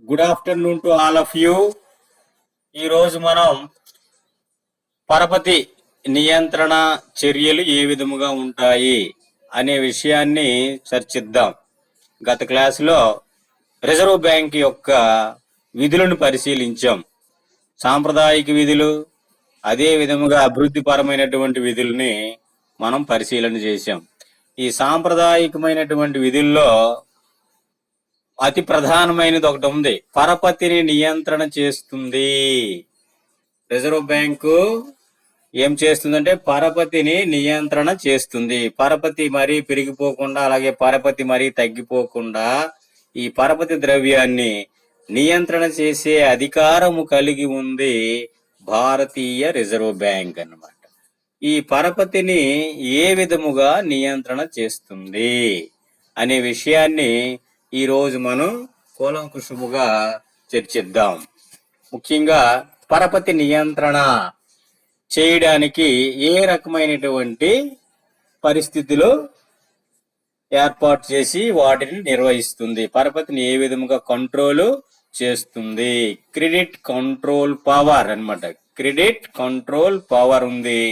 Good afternoon to all of you. ఈరోజు మనం పరపతి నియంత్రణ చర్యలు ఏ విధముగా ఉంటాయి అనే విషయాన్ని చర్చిద్దాం. గత క్లాసులో రిజర్వ్ బ్యాంక్ యొక్క విధులను పరిశీలించాం. సాంప్రదాయిక విధులు, అదే విధముగా అభివృద్ధి పరమైనటువంటి విధుల్ని మనం పరిశీలన చేశాం. ఈ సాంప్రదాయకమైనటువంటి విధుల్లో అతి ప్రధానమైనది ఒకటి ఉంది. పరపతిని నియంత్రణ చేస్తుంది. రిజర్వ్ బ్యాంకు ఏం చేస్తుందంటే పరపతిని నియంత్రణ చేస్తుంది. పరపతి మరీ పెరిగిపోకుండా, అలాగే పరపతి మరీ తగ్గిపోకుండా ఈ పరపతి ద్రవ్యాన్ని నియంత్రణ చేసే అధికారము కలిగి ఉంది భారతీయ రిజర్వ్ బ్యాంక్ అన్నమాట. ఈ పరపతిని ఏ విధముగా నియంత్రణ చేస్తుంది అనే విషయాన్ని ఈరోజు మనం కూలంకుషముగా చర్చిద్దాం. ముఖ్యంగా పరపతి నియంత్రణ చేయడానికి ఏ రకమైనటువంటి పరిస్థితిలో ఏర్పాటు చేసి వాటిని నిర్వహిస్తుంది, పరపతిని ఏ విధముగా కంట్రోల్ చేస్తుంది. క్రెడిట్ కంట్రోల్ పవర్ అన్నమాట. క్రెడిట్ కంట్రోల్ పవర్ ఉంది.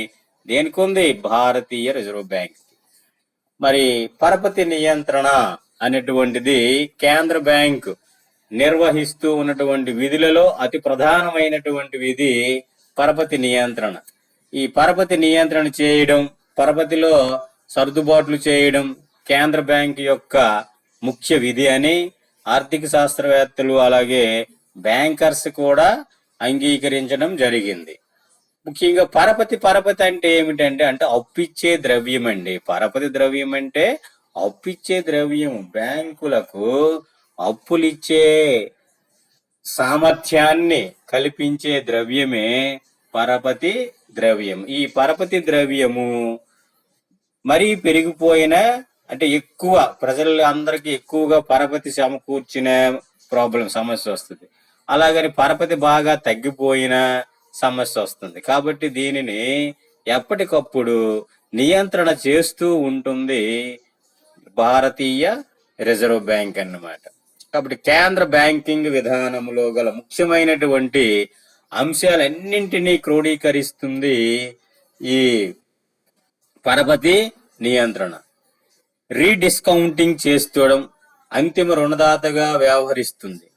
దేనికి ఉంది? భారతీయ రిజర్వ్ బ్యాంక్. మరి పరపతి నియంత్రణ అనేటువంటిది కేంద్ర బ్యాంక్ నిర్వహిస్తూ ఉన్నటువంటి విధులలో అతి ప్రధానమైనటువంటి విధి పరపతి నియంత్రణ. ఈ పరపతి నియంత్రణ చేయడం, పరపతిలో సర్దుబాట్లు చేయడం కేంద్ర బ్యాంక్ యొక్క ముఖ్య విధి అని ఆర్థిక శాస్త్రవేత్తలు అలాగే బ్యాంకర్స్ కూడా అంగీకరించడం జరిగింది. ముఖ్యంగా పరపతి అంటే ఏమిటంటే అప్పిచ్చే ద్రవ్యం అండి. పరపతి ద్రవ్యం అంటే అప్పిచ్చే ద్రవ్యం. బ్యాంకులకు అప్పులిచ్చే సామర్థ్యాన్ని కల్పించే ద్రవ్యమే పరపతి ద్రవ్యం. ఈ పరపతి ద్రవ్యము మరీ పెరిగిపోయిన ఎక్కువ ప్రజలందరికీ ఎక్కువగా పరపతి సమకూర్చిన సమస్య వస్తుంది. అలాగని పరపతి బాగా తగ్గిపోయిన సమస్య వస్తుంది. కాబట్టి దీనిని ఎప్పటికప్పుడు నియంత్రణ చేస్తూ ఉంటుంది భారతీయ రిజర్వ్ బ్యాంక్ అన్నమాట. కాబట్టి కేంద్ర బ్యాంకింగ్ విధానంలో గల ముఖ్యమైనటువంటి అంశాలన్నింటినీ క్రోడీకరిస్తుంది ఈ పరపతి నియంత్రణ. రీడిస్కౌంటింగ్ చేస్తూడం, అంతిమ రుణదాతగా వ్యవహరిస్తుంది.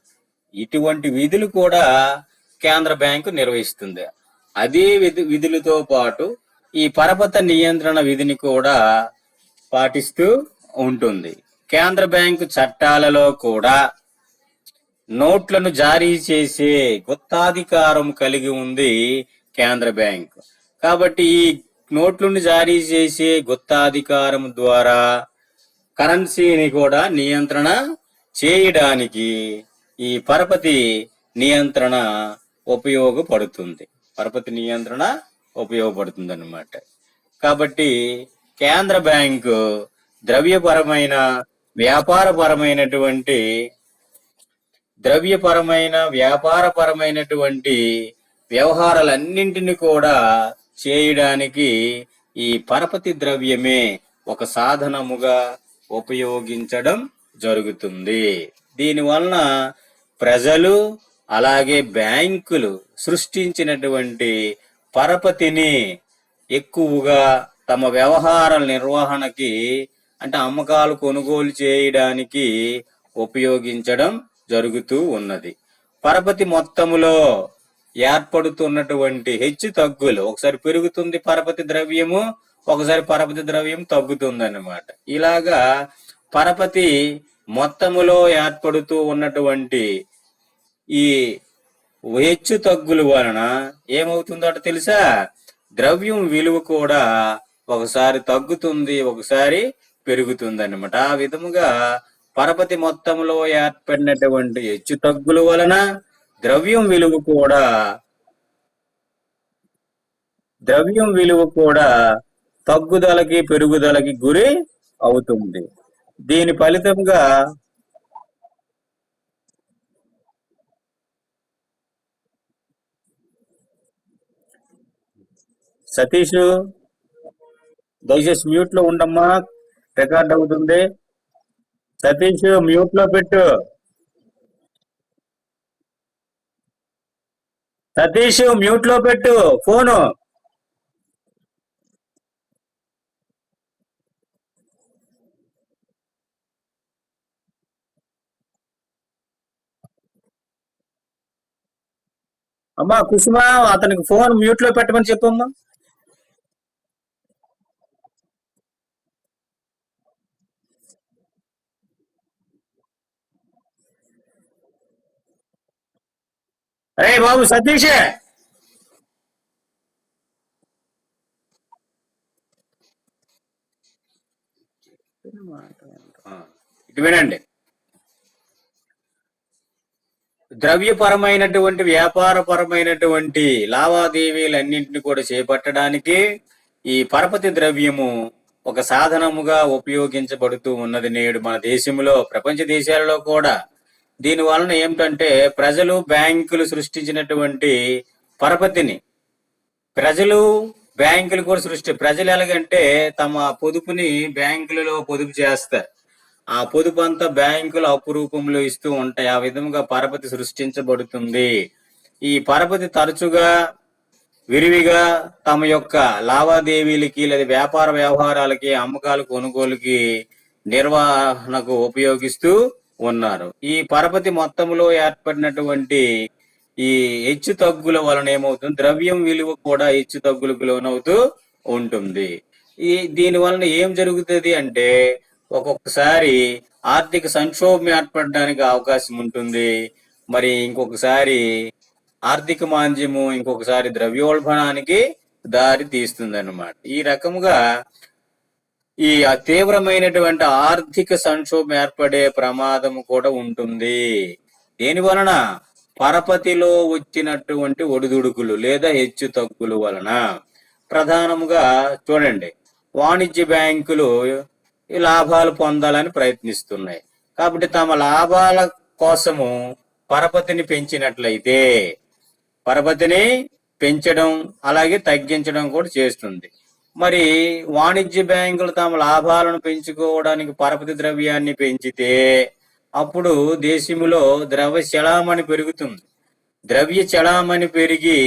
ఇటువంటి విధులు కూడా కేంద్ర బ్యాంకు నిర్వహిస్తుంది. అదే విధులతో పాటు ఈ పరపతి నియంత్రణ విధిని కూడా పాటిస్తూ ఉంటుంది. కేంద్ర బ్యాంకు చట్టాలలో కూడా నోట్లను జారీ చేసే గుత్తాధికారం కలిగి ఉంది కేంద్ర బ్యాంక్. కాబట్టి ఈ నోట్లను జారీ చేసే గుత్తాధికారం ద్వారా కరెన్సీని కూడా నియంత్రణ చేయడానికి ఈ పరపతి నియంత్రణ ఉపయోగపడుతుంది. పరపతి నియంత్రణ ఉపయోగపడుతుంది అన్నమాట. కాబట్టి కేంద్ర బ్యాంకు ద్రవ్యపరమైన వ్యాపారపరమైనటువంటి వ్యవహారాలన్నింటినీ కూడా చేయడానికి ఈ పరపతి ద్రవ్యమే ఒక సాధనముగా ఉపయోగించడం జరుగుతుంది. దీనివలన ప్రజలు అలాగే బ్యాంకులు సృష్టించినటువంటి పరపతిని ఎక్కువగా తమ వ్యవహారాల నిర్వహణకి అమ్మకాలు కొనుగోలు చేయడానికి ఉపయోగించడం జరుగుతూ ఉన్నది. పరపతి మొత్తములో ఏర్పడుతున్నటువంటి హెచ్చు తగ్గులు, ఒకసారి పెరుగుతుంది పరపతి ద్రవ్యము, ఒకసారి పరపతి ద్రవ్యం తగ్గుతుంది అన్నమాట. ఇలాగా పరపతి మొత్తములో ఏర్పడుతూ ఉన్నటువంటి ఈ హెచ్చు తగ్గుల వలన ఏమవుతుందో తెలుసా? ద్రవ్యం విలువ కూడా ఒకసారి తగ్గుతుంది, ఒకసారి పెరుగుతుంది అన్నమాట. ఆ విధముగా పరపతి మొత్తంలో ఏర్పడినటువంటి హెచ్చు తగ్గుల వలన ద్రవ్యం విలువ కూడా తగ్గుదలకి పెరుగుదలకి గురి అవుతుంది. దీని ఫలితంగా సతీష్ దయచేసి మ్యూట్ లో ఉండమ్మా, రికార్డ్ అవుతుంది. సతీష్ మ్యూట్ లో పెట్టు. సతీష్ మ్యూట్ లో పెట్టు ఫోను. అమ్మా కుసుమ, అతనికి ఫోన్ మ్యూట్ లో పెట్టమని చెప్పమ్మా. అరే బాబు సతీష్, ఇటు వినండి. ద్రవ్యపరమైనటువంటి వ్యాపారపరమైనటువంటి లావాదేవీలన్నింటినీ కూడా చేపట్టడానికి ఈ పరపతి ద్రవ్యము ఒక సాధనముగా ఉపయోగించబడుతూ ఉన్నది నేడు మన దేశంలో, ప్రపంచ దేశాలలో కూడా. దీని వలన ఏమిటంటే ప్రజలు బ్యాంకులు సృష్టించినటువంటి పరపతిని ప్రజలు బ్యాంకులు కూడా ప్రజలు ఎలాగంటే తమ పొదుపుని బ్యాంకులలో పొదుపు చేస్తారు. ఆ పొదుపు అంతా బ్యాంకులు అప్పు రూపంలో ఇస్తూ ఉంటాయి. ఆ విధంగా పరపతి సృష్టించబడుతుంది. ఈ పరపతి తరచుగా విరివిగా తమ యొక్క లావాదేవీలకి లేదా వ్యాపార వ్యవహారాలకి, అమ్మకాలు, కొనుగోలుకి, నిర్వహణకు ఉపయోగిస్తూ ఉన్నారు. ఈ పరపతి మొత్తంలో ఏర్పడినటువంటి ఈ హెచ్చు తగ్గుల వలన ఏమవుతుంది, ద్రవ్యం విలువ కూడా హెచ్చు తగ్గులకు లోనవుతూ ఉంటుంది. దీని వలన ఏం జరుగుతుంది అంటే ఒక్కొక్కసారి ఆర్థిక సంక్షోభం ఏర్పడడానికి అవకాశం ఉంటుంది. మరి ఇంకొకసారి ఆర్థిక మాంద్యము, ఇంకొకసారి ద్రవ్యోల్బణానికి దారి తీస్తుంది అన్నమాట. ఈ రకముగా ఈ తీవ్రమైనటువంటి ఆర్థిక సంక్షోభం ఏర్పడే ప్రమాదం కూడా ఉంటుంది. దేని వలన? పరపతిలో వచ్చినటువంటి ఒడిదుడుకులు లేదా హెచ్చు తగ్గులు వలన. ప్రధానముగా చూడండి, వాణిజ్య బ్యాంకులు ఈ లాభాలు పొందాలని ప్రయత్నిస్తున్నాయి. కాబట్టి తమ లాభాల కోసము పరపతిని పెంచినట్లయితే పరపతిని పెంచడం అలాగే తగ్గించడం కూడా చేస్తుంది. మరి వాణిజ్య బ్యాంకులు తమ లాభాలను పెంచుకోవడానికి పరపతి ద్రవ్యాన్ని పెంచితే అప్పుడు దేశంలో ద్రవ్య చలామణి పెరుగుతుంది. ద్రవ్య చలామణి పెరిగి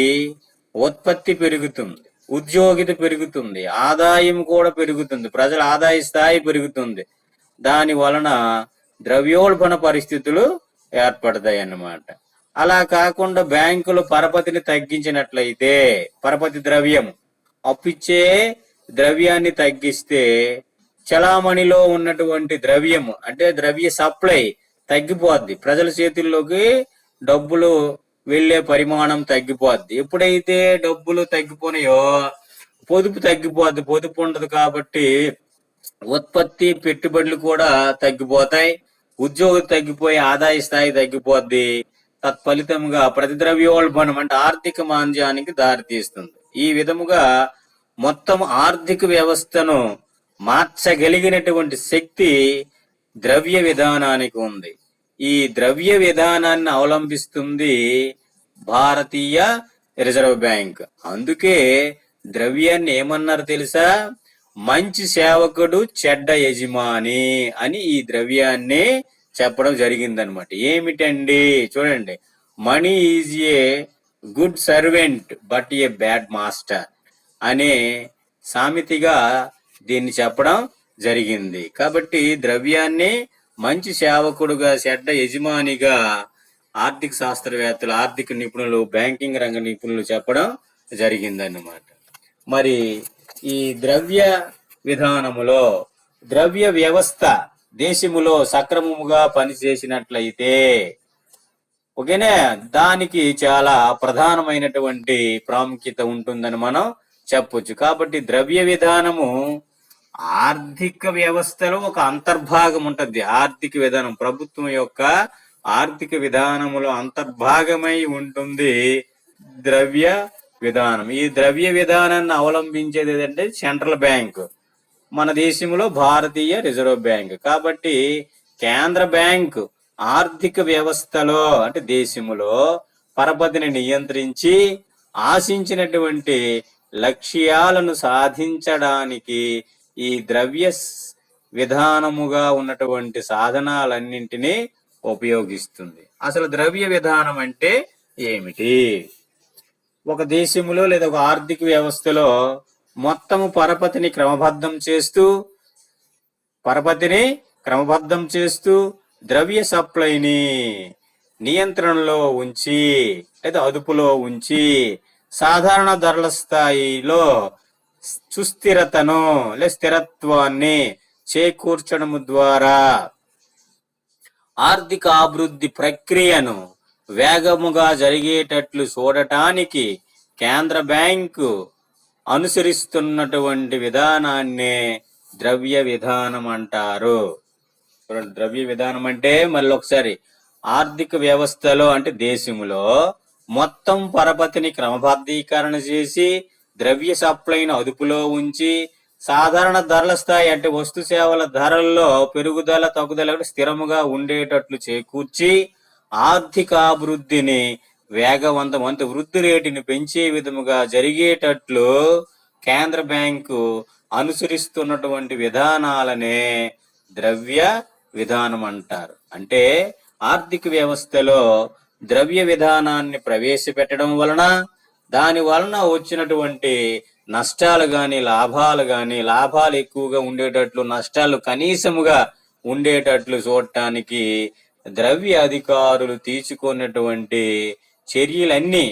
ఉత్పత్తి పెరుగుతుంది, ఉద్యోగిత పెరుగుతుంది, ఆదాయం కూడా పెరుగుతుంది, ప్రజల ఆదాయ స్థాయి పెరుగుతుంది. దాని వలన ద్రవ్యోల్బణ పరిస్థితులు ఏర్పడతాయి అన్నమాట. అలా కాకుండా బ్యాంకులు పరపతిని తగ్గించినట్లయితే, పరపతి ద్రవ్యం అప్పిచ్చే ద్రవ్యాన్ని తగ్గిస్తే చలామణిలో ఉన్నటువంటి ద్రవ్యం అంటే ద్రవ్య సప్లై తగ్గిపోద్ది. ప్రజల చేతుల్లోకి డబ్బులు వెళ్లే పరిమాణం తగ్గిపోద్ది. ఎప్పుడైతే డబ్బులు తగ్గిపోయినాయో పొదుపు తగ్గిపోద్ది. పొదుపు ఉండదు కాబట్టి ఉత్పత్తి, పెట్టుబడులు కూడా తగ్గిపోతాయి. ఉద్యోగం తగ్గిపోయి ఆదాయ స్థాయి తగ్గిపోద్ది. తత్ఫలితంగా ప్రతిద్రవ్యోల్బణం అంటే ఆర్థిక మాంద్యానికి దారితీస్తుంది. ఈ విధముగా మొత్తం ఆర్థిక వ్యవస్థను మార్చగలిగినటువంటి శక్తి ద్రవ్య విధానానికి ఉంది. ఈ ద్రవ్య విధానాన్ని అవలంబిస్తుంది భారతీయ రిజర్వ్ బ్యాంక్. అందుకే ద్రవ్యాన్ని ఏమన్నారు తెలుసా? మంచి సేవకుడు చెడ్డ యజమాని అని ఈ ద్రవ్యాన్ని చెప్పడం జరిగిందనమాట. ఏమిటండి చూడండి, money is a good servant but A bad master అనే సామెతగా దీన్ని చెప్పడం జరిగింది. కాబట్టి ద్రవ్యాన్ని మంచి సేవకుడుగా, చెడ్డ యజమానిగా ఆర్థిక శాస్త్రవేత్తలు, ఆర్థిక నిపుణులు, బ్యాంకింగ్ రంగ నిపుణులు చెప్పడం జరిగిందన్నమాట. మరి ఈ ద్రవ్య విధానములో ద్రవ్య వ్యవస్థ దేశములో సక్రమముగా పనిచేసినట్లయితే ఓకేనే, దానికి చాలా ప్రధానమైనటువంటి ప్రాముఖ్యత ఉంటుందని మనం చెప్పొచ్చు. కాబట్టి ద్రవ్య విధానము ఆర్థిక వ్యవస్థలో ఒక అంతర్భాగం ఉంటుంది. ఆర్థిక విధానం ప్రభుత్వం యొక్క ఆర్థిక విధానములో అంతర్భాగమై ఉంటుంది ద్రవ్య విధానం. ఈ ద్రవ్య విధానాన్ని అవలంబించేది ఏదంటే సెంట్రల్ బ్యాంక్, మన దేశంలో భారతీయ రిజర్వ్ బ్యాంక్. కాబట్టి కేంద్ర బ్యాంక్ ఆర్థిక వ్యవస్థలో అంటే దేశములో పరపతిని నియంత్రించి ఆశించినటువంటి లక్ష్యాలను సాధించడానికి ఈ ద్రవ్య విధానముగా ఉన్నటువంటి సాధనాలన్నింటినీ ఉపయోగిస్తుంది. అసలు ద్రవ్య విధానం అంటే ఏమిటి? ఒక దేశంలో లేదా ఒక ఆర్థిక వ్యవస్థలో మొత్తము పరపతిని క్రమబద్ధం చేస్తూ ద్రవ్య సప్లైని నియంత్రణలో ఉంచి లేదా అదుపులో ఉంచి సాధారణ ధరల స్థాయిలో సుస్థిరతను లేదా స్థిరత్వాన్ని చేకూర్చడం ద్వారా ఆర్థిక అభివృద్ధి ప్రక్రియను వేగముగా జరిగేటట్లు చూడటానికి కేంద్ర బ్యాంకు అనుసరిస్తున్నటువంటి విధానాన్నే ద్రవ్య విధానం అంటారు. ద్రవ్య విధానం అంటే మళ్ళీ ఒకసారి ఆర్థిక వ్యవస్థలో అంటే దేశంలో మొత్తం పరపతిని క్రమబద్ధీకరణ చేసి ద్రవ్య సప్లైను అదుపులో ఉంచి సాధారణ ధరల స్థాయి అంటే వస్తు సేవల ధరల్లో పెరుగుదల తగ్గుదల స్థిరముగా ఉండేటట్లు చేకూర్చి ఆర్థిక అభివృద్ధిని వేగవంతం అంటే వృద్ధి రేటుని పెంచే విధముగా జరిగేటట్లు కేంద్ర బ్యాంకు అనుసరిస్తున్నటువంటి విధానాలనే ద్రవ్య విధానం అంటారు. అంటే ఆర్థిక వ్యవస్థలో ద్రవ్య విధానాన్ని ప్రవేశపెట్టడం వలన దాని వలన వచ్చినటువంటి నష్టాలు గాని లాభాలు ఎక్కువగా ఉండేటట్లు నష్టాలు కనీసముగా ఉండేటట్లు చూడటానికి ద్రవ్య అధికారులు తీసుకున్నటువంటి చర్యలన్నీ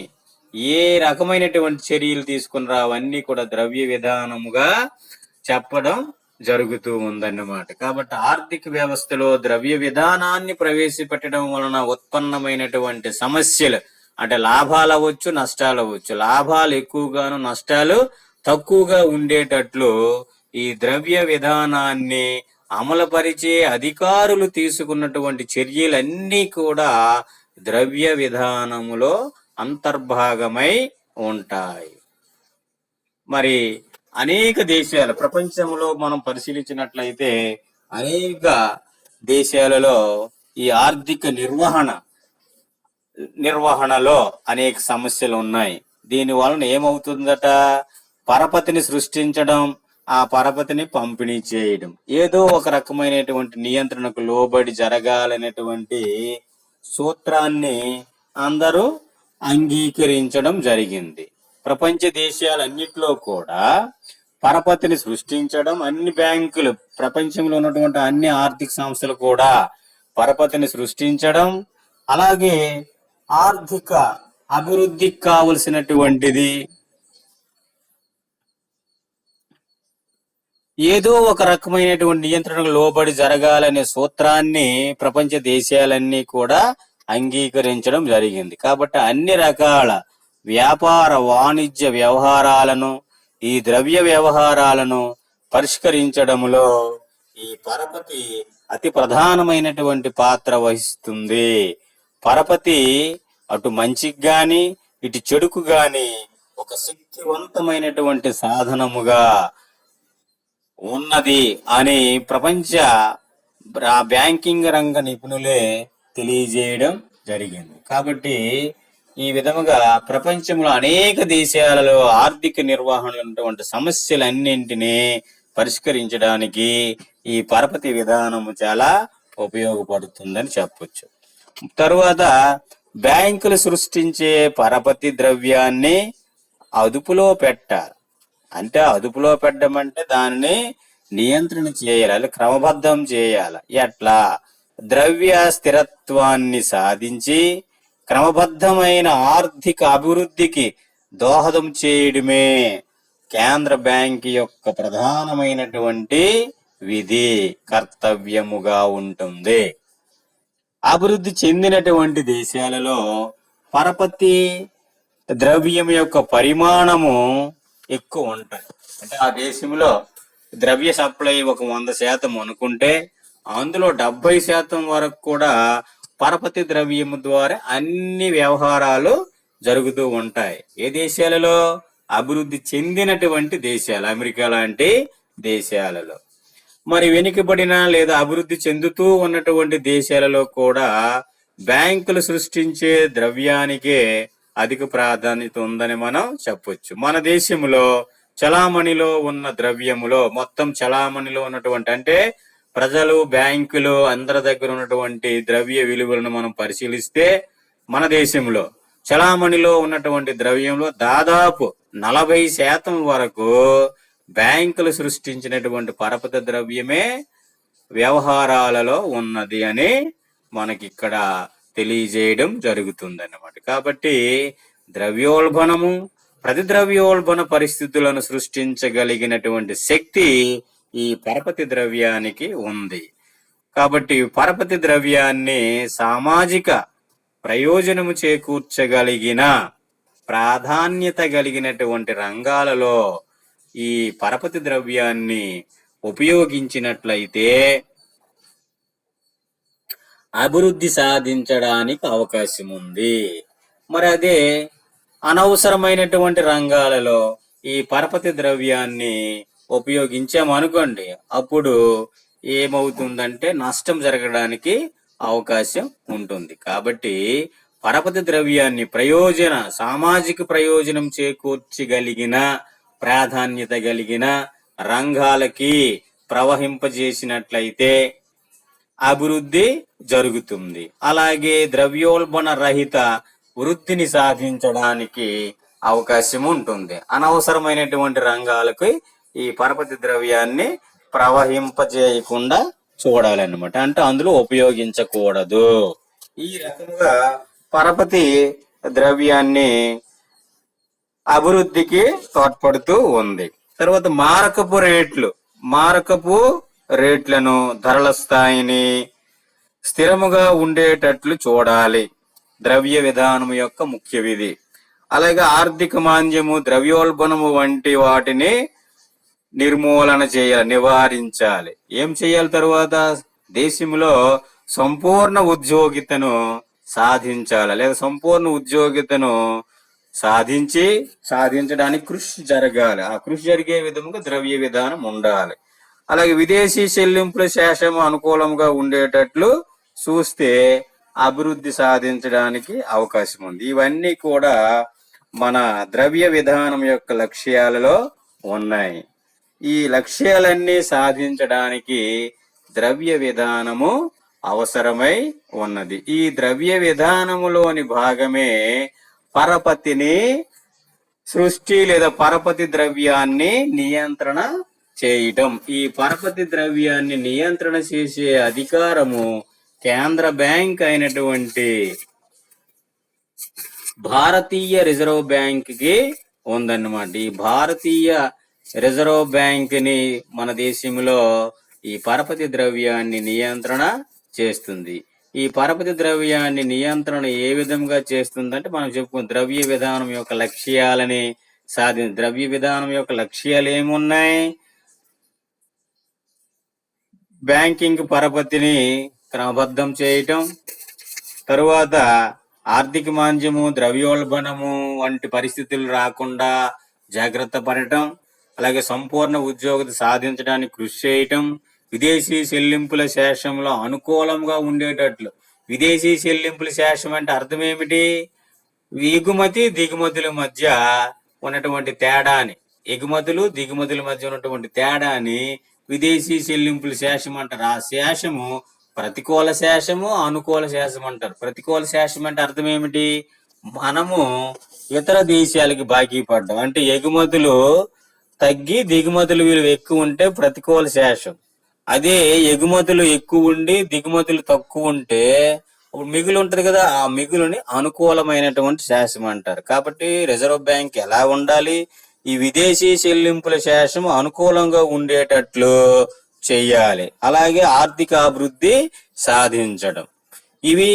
ఏ రకమైనటువంటి చర్యలు తీసుకుని అవన్నీ కూడా ద్రవ్య విధానముగా చెప్పడం జరుగుతూ ఉందన్నమాట. కాబట్టి ఆర్థిక వ్యవస్థలో ద్రవ్య విధానాన్ని ప్రవేశపెట్టడం వలన ఉత్పన్నమైనటువంటి సమస్యలు అంటే లాభాలు అవ్వచ్చు నష్టాలు అవ్వచ్చు, లాభాలు ఎక్కువగాను నష్టాలు తక్కువగా ఉండేటట్లు ఈ ద్రవ్య విధానాన్ని అమలుపరిచే అధికారులు తీసుకున్నటువంటి చర్యలన్నీ కూడా ద్రవ్య విధానములో అంతర్భాగమై ఉంటాయి. మరి అనేక దేశాలు ప్రపంచంలో మనం పరిశీలించినట్లయితే అనేక దేశాలలో ఈ ఆర్థిక నిర్వహణలో అనేక సమస్యలు ఉన్నాయి. దీని వలన ఏమవుతుందట, పరపతిని సృష్టించడం, ఆ పరపతిని పంపిణీ చేయడం, ఏదో ఒక రకమైనటువంటి నియంత్రణకు లోబడి జరగాలనేటువంటి సూత్రాన్ని అందరూ అంగీకరించడం జరిగింది. ప్రపంచ దేశాలన్నిటిలో కూడా పరపతిని సృష్టించడం, అన్ని బ్యాంకులు ప్రపంచంలో ఉన్నటువంటి అన్ని ఆర్థిక సంస్థలు కూడా పరపతిని సృష్టించడం, అలాగే ఆర్థిక అభివృద్ధికి కావలసినటువంటిది ఏదో ఒక రకమైనటువంటి నియంత్రణకు లోబడి జరగాలనే సూత్రాన్ని ప్రపంచ దేశాలన్నీ కూడా అంగీకరించడం జరిగింది. కాబట్టి అన్ని రకాల వ్యాపార వాణిజ్య వ్యవహారాలను, ఈ ద్రవ్య వ్యవహారాలను పరిష్కరించడంలో ఈ పరపతి అతి ప్రధానమైనటువంటి పాత్ర వహిస్తుంది. పరపతి అటు మంచికి గాని ఇటు చెడుకు గాని ఒక శక్తివంతమైనటువంటి సాధనముగా ఉన్నది అని ప్రపంచ బ్యాంకింగ్ రంగ నిపుణులే తెలియజేయడం జరిగింది. కాబట్టి ఈ విధముగా ప్రపంచంలో అనేక దేశాలలో ఆర్థిక నిర్వహణలో ఉన్నటువంటి సమస్యలన్నింటినీ పరిష్కరించడానికి ఈ పరపతి విధానము చాలా ఉపయోగపడుతుందని చెప్పొచ్చు. తరువాత బ్యాంకులు సృష్టించే పరపతి ద్రవ్యాన్ని అదుపులో పెట్టాలి. అంటే అదుపులో పెట్టడం అంటే దానిని నియంత్రణ చేయాలి, క్రమబద్ధం చేయాలి. ఎట్లా? ద్రవ్య స్థిరత్వాన్ని సాధించి క్రమబద్ధమైన ఆర్థిక అభివృద్ధికి దోహదం చేయడమే కేంద్ర బ్యాంక్ యొక్క ప్రధానమైనటువంటి విధి కర్తవ్యముగా ఉంటుంది. అభివృద్ధి చెందినటువంటి దేశాలలో పరపతి ద్రవ్యం యొక్క పరిమాణము ఎక్కువ ఉంటాయి. అంటే ఆ దేశంలో ద్రవ్య సప్లై ఒక 100% అనుకుంటే అందులో 70% వరకు కూడా పరపతి ద్రవ్యము ద్వారా అన్ని వ్యవహారాలు జరుగుతూ ఉంటాయి. ఏ దేశాలలో? అభివృద్ధి చెందినటువంటి దేశాలు, అమెరికా లాంటి దేశాలలో. మరి వెనుకబడిన లేదా అభివృద్ధి చెందుతూ ఉన్నటువంటి దేశాలలో కూడా బ్యాంకులు సృష్టించే ద్రవ్యానికే అధిక ప్రాధాన్యత ఉందని మనం చెప్పొచ్చు. మన దేశంలో చలామణిలో ఉన్న ద్రవ్యములో మొత్తం చలామణిలో ఉన్నటువంటి అంటే ప్రజలు బ్యాంకులు అందరి దగ్గర ఉన్నటువంటి ద్రవ్య విలువలను మనం పరిశీలిస్తే మన దేశంలో చలామణిలో ఉన్నటువంటి ద్రవ్యంలో దాదాపు 40% వరకు బ్యాంకులు సృష్టించినటువంటి పరపతి ద్రవ్యమే వ్యవహారాలలో ఉన్నది అని మనకి ఇక్కడ తెలియజేయడం జరుగుతుంది అన్నమాట. కాబట్టి ద్రవ్యోల్బణము, ప్రతిద్రవ్యోల్బణ పరిస్థితులను సృష్టించగలిగినటువంటి శక్తి ఈ పరపతి ద్రవ్యానికి ఉంది. కాబట్టి పరపతి ద్రవ్యాన్ని సామాజిక ప్రయోజనము చేకూర్చగలిగిన ప్రాధాన్యత కలిగినటువంటి రంగాలలో ఈ పరపతి ద్రవ్యాన్ని ఉపయోగించినట్లయితే అభివృద్ధి సాధించడానికి అవకాశం ఉంది. మరి అదే అనవసరమైనటువంటి రంగాలలో ఈ పరపతి ద్రవ్యాన్ని ఉపయోగించామనుకోండి, అప్పుడు ఏమవుతుందంటే నష్టం జరగడానికి అవకాశం ఉంటుంది. కాబట్టి పరపతి ద్రవ్యాన్ని సామాజిక ప్రయోజనం చేకూర్చగలిగిన ప్రాధాన్యత కలిగిన రంగాలకి ప్రవహింపజేసినట్లయితే అభివృద్ధి జరుగుతుంది. అలాగే ద్రవ్యోల్బణ రహిత వృద్ధిని సాధించడానికి అవకాశం ఉంటుంది. అనవసరమైనటువంటి రంగాలకు ఈ పరపతి ద్రవ్యాన్ని ప్రవహింపజేయకుండా చూడాలన్నమాట. అంటే అందులో ఉపయోగించకూడదు. ఈ రకంగా పరపతి ద్రవ్యాన్ని అభివృద్ధికి తోడ్పడుతూ ఉంది. తర్వాత మారకపు రేట్లను, ధరల స్థాయిని స్థిరముగా ఉండేటట్లు చూడాలి. ద్రవ్య విధానం యొక్క ముఖ్య విధి. అలాగే ఆర్థిక మాంద్యము, ద్రవ్యోల్బణము వంటి వాటిని నిర్మూలన చేయాలి, నివారించాలి. ఏం చేయాలి? తర్వాత దేశంలో సంపూర్ణ ఉద్యోగితను సాధించాలి, లేదా సంపూర్ణ ఉద్యోగితను సాధించడానికి కృషి జరగాలి. ఆ కృషి జరిగే విధముగా ద్రవ్య విధానం ఉండాలి. అలాగే విదేశీ చెల్లింపుల శేషము అనుకూలంగా ఉండేటట్లు చూస్తే అభివృద్ధి సాధించడానికి అవకాశం ఉంది. ఇవన్నీ కూడా మన ద్రవ్య విధానం యొక్క లక్ష్యాలలో ఉన్నాయి. ఈ లక్ష్యాలన్నీ సాధించడానికి ద్రవ్య విధానము అవసరమై ఉన్నది. ఈ ద్రవ్య విధానములోని భాగమే పరపతిని సృష్టి లేదా పరపతి ద్రవ్యాన్ని నియంత్రణ చేయటం. ఈ పరపతి ద్రవ్యాన్ని నియంత్రణ చేసే అధికారము కేంద్ర బ్యాంక్ అయినటువంటి భారతీయ రిజర్వ్ బ్యాంక్ కి ఉందన్నమాట. ఈ భారతీయ రిజర్వ్ బ్యాంక్ ని మన దేశంలో ఈ పరపతి ద్రవ్యాన్ని నియంత్రణ చేస్తుంది. ఈ పరపతి ద్రవ్యాన్ని నియంత్రణ ఏ విధంగా చేస్తుందంటే మనం చెప్పుకున్న ద్రవ్య విధానం యొక్క లక్ష్యాలని ద్రవ్య విధానం యొక్క లక్ష్యాలు ఏమున్నాయి? బ్యాంకింగ్ పరపతిని క్రమబద్ధం చేయటం, తరువాత ఆర్థిక మాంద్యము, ద్రవ్యోల్బణము వంటి పరిస్థితులు రాకుండా జాగ్రత్త పడటం, అలాగే సంపూర్ణ ఉద్యోగత సాధించడానికి కృషి చేయటం, విదేశీ చెల్లింపుల శేషంలో అనుకూలంగా ఉండేటట్లు. విదేశీ చెల్లింపుల శేషం అంటే అర్థం ఏమిటి? ఎగుమతి దిగుమతుల మధ్య ఉన్నటువంటి తేడాని, దిగుమతుల మధ్య ఉన్నటువంటి తేడాని విదేశీ చెల్లింపుల శేషం అంటారు. ఆ శేషము ప్రతికూల శేషము, అనుకూల శేషం అంటారు. ప్రతికూల శేషం అంటే అర్థం ఏమిటి? మనము ఇతర దేశాలకి బాకీ పడ్డం. అంటే ఎగుమతులు తగ్గి దిగుమతులు విలువ ఎక్కువ ఉంటే ప్రతికూల శేషం. అదే ఎగుమతులు ఎక్కువ ఉండి దిగుమతులు తక్కువ ఉంటే మిగులు ఉంటది కదా, ఆ మిగులుని అనుకూలమైనటువంటి శేషం అంటారు. కాబట్టి రిజర్వ్ బ్యాంక్ ఎలా ఉండాలి? ఈ విదేశీ చెల్లింపుల శేషం అనుకూలంగా ఉండేటట్లు చెయ్యాలి. అలాగే ఆర్థిక అభివృద్ధి సాధించడం. ఇవి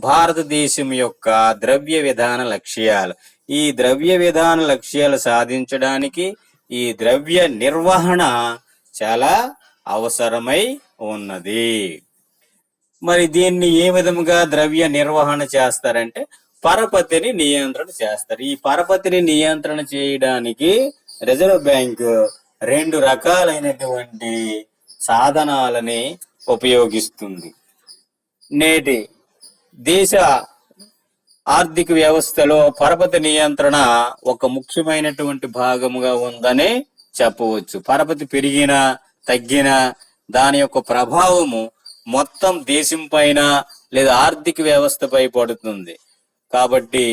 భారతదేశం యొక్క ద్రవ్య విధాన లక్ష్యాలు. ఈ ద్రవ్య విధాన లక్ష్యాలు సాధించడానికి ఈ ద్రవ్య నిర్వహణ చాలా అవసరమై ఉన్నది. మరి దీన్ని ఏ విధముగా ద్రవ్య నిర్వహణ చేస్తారంటే పరపతిని నియంత్రణ చేస్తారు. ఈ పరపతిని నియంత్రణ చేయడానికి రిజర్వ్ బ్యాంక్ 2 రకాలైనటువంటి సాధనాలని ఉపయోగిస్తుంది. నేటి దేశ ఆర్థిక వ్యవస్థలో పరపతి నియంత్రణ ఒక ముఖ్యమైనటువంటి భాగముగా ఉందని చెప్పవచ్చు. పరపతి పెరిగినా తగ్గినా దాని యొక్క ప్రభావము మొత్తం దేశం పైన లేదా ఆర్థిక వ్యవస్థపై పడుతుంది. కాబట్టి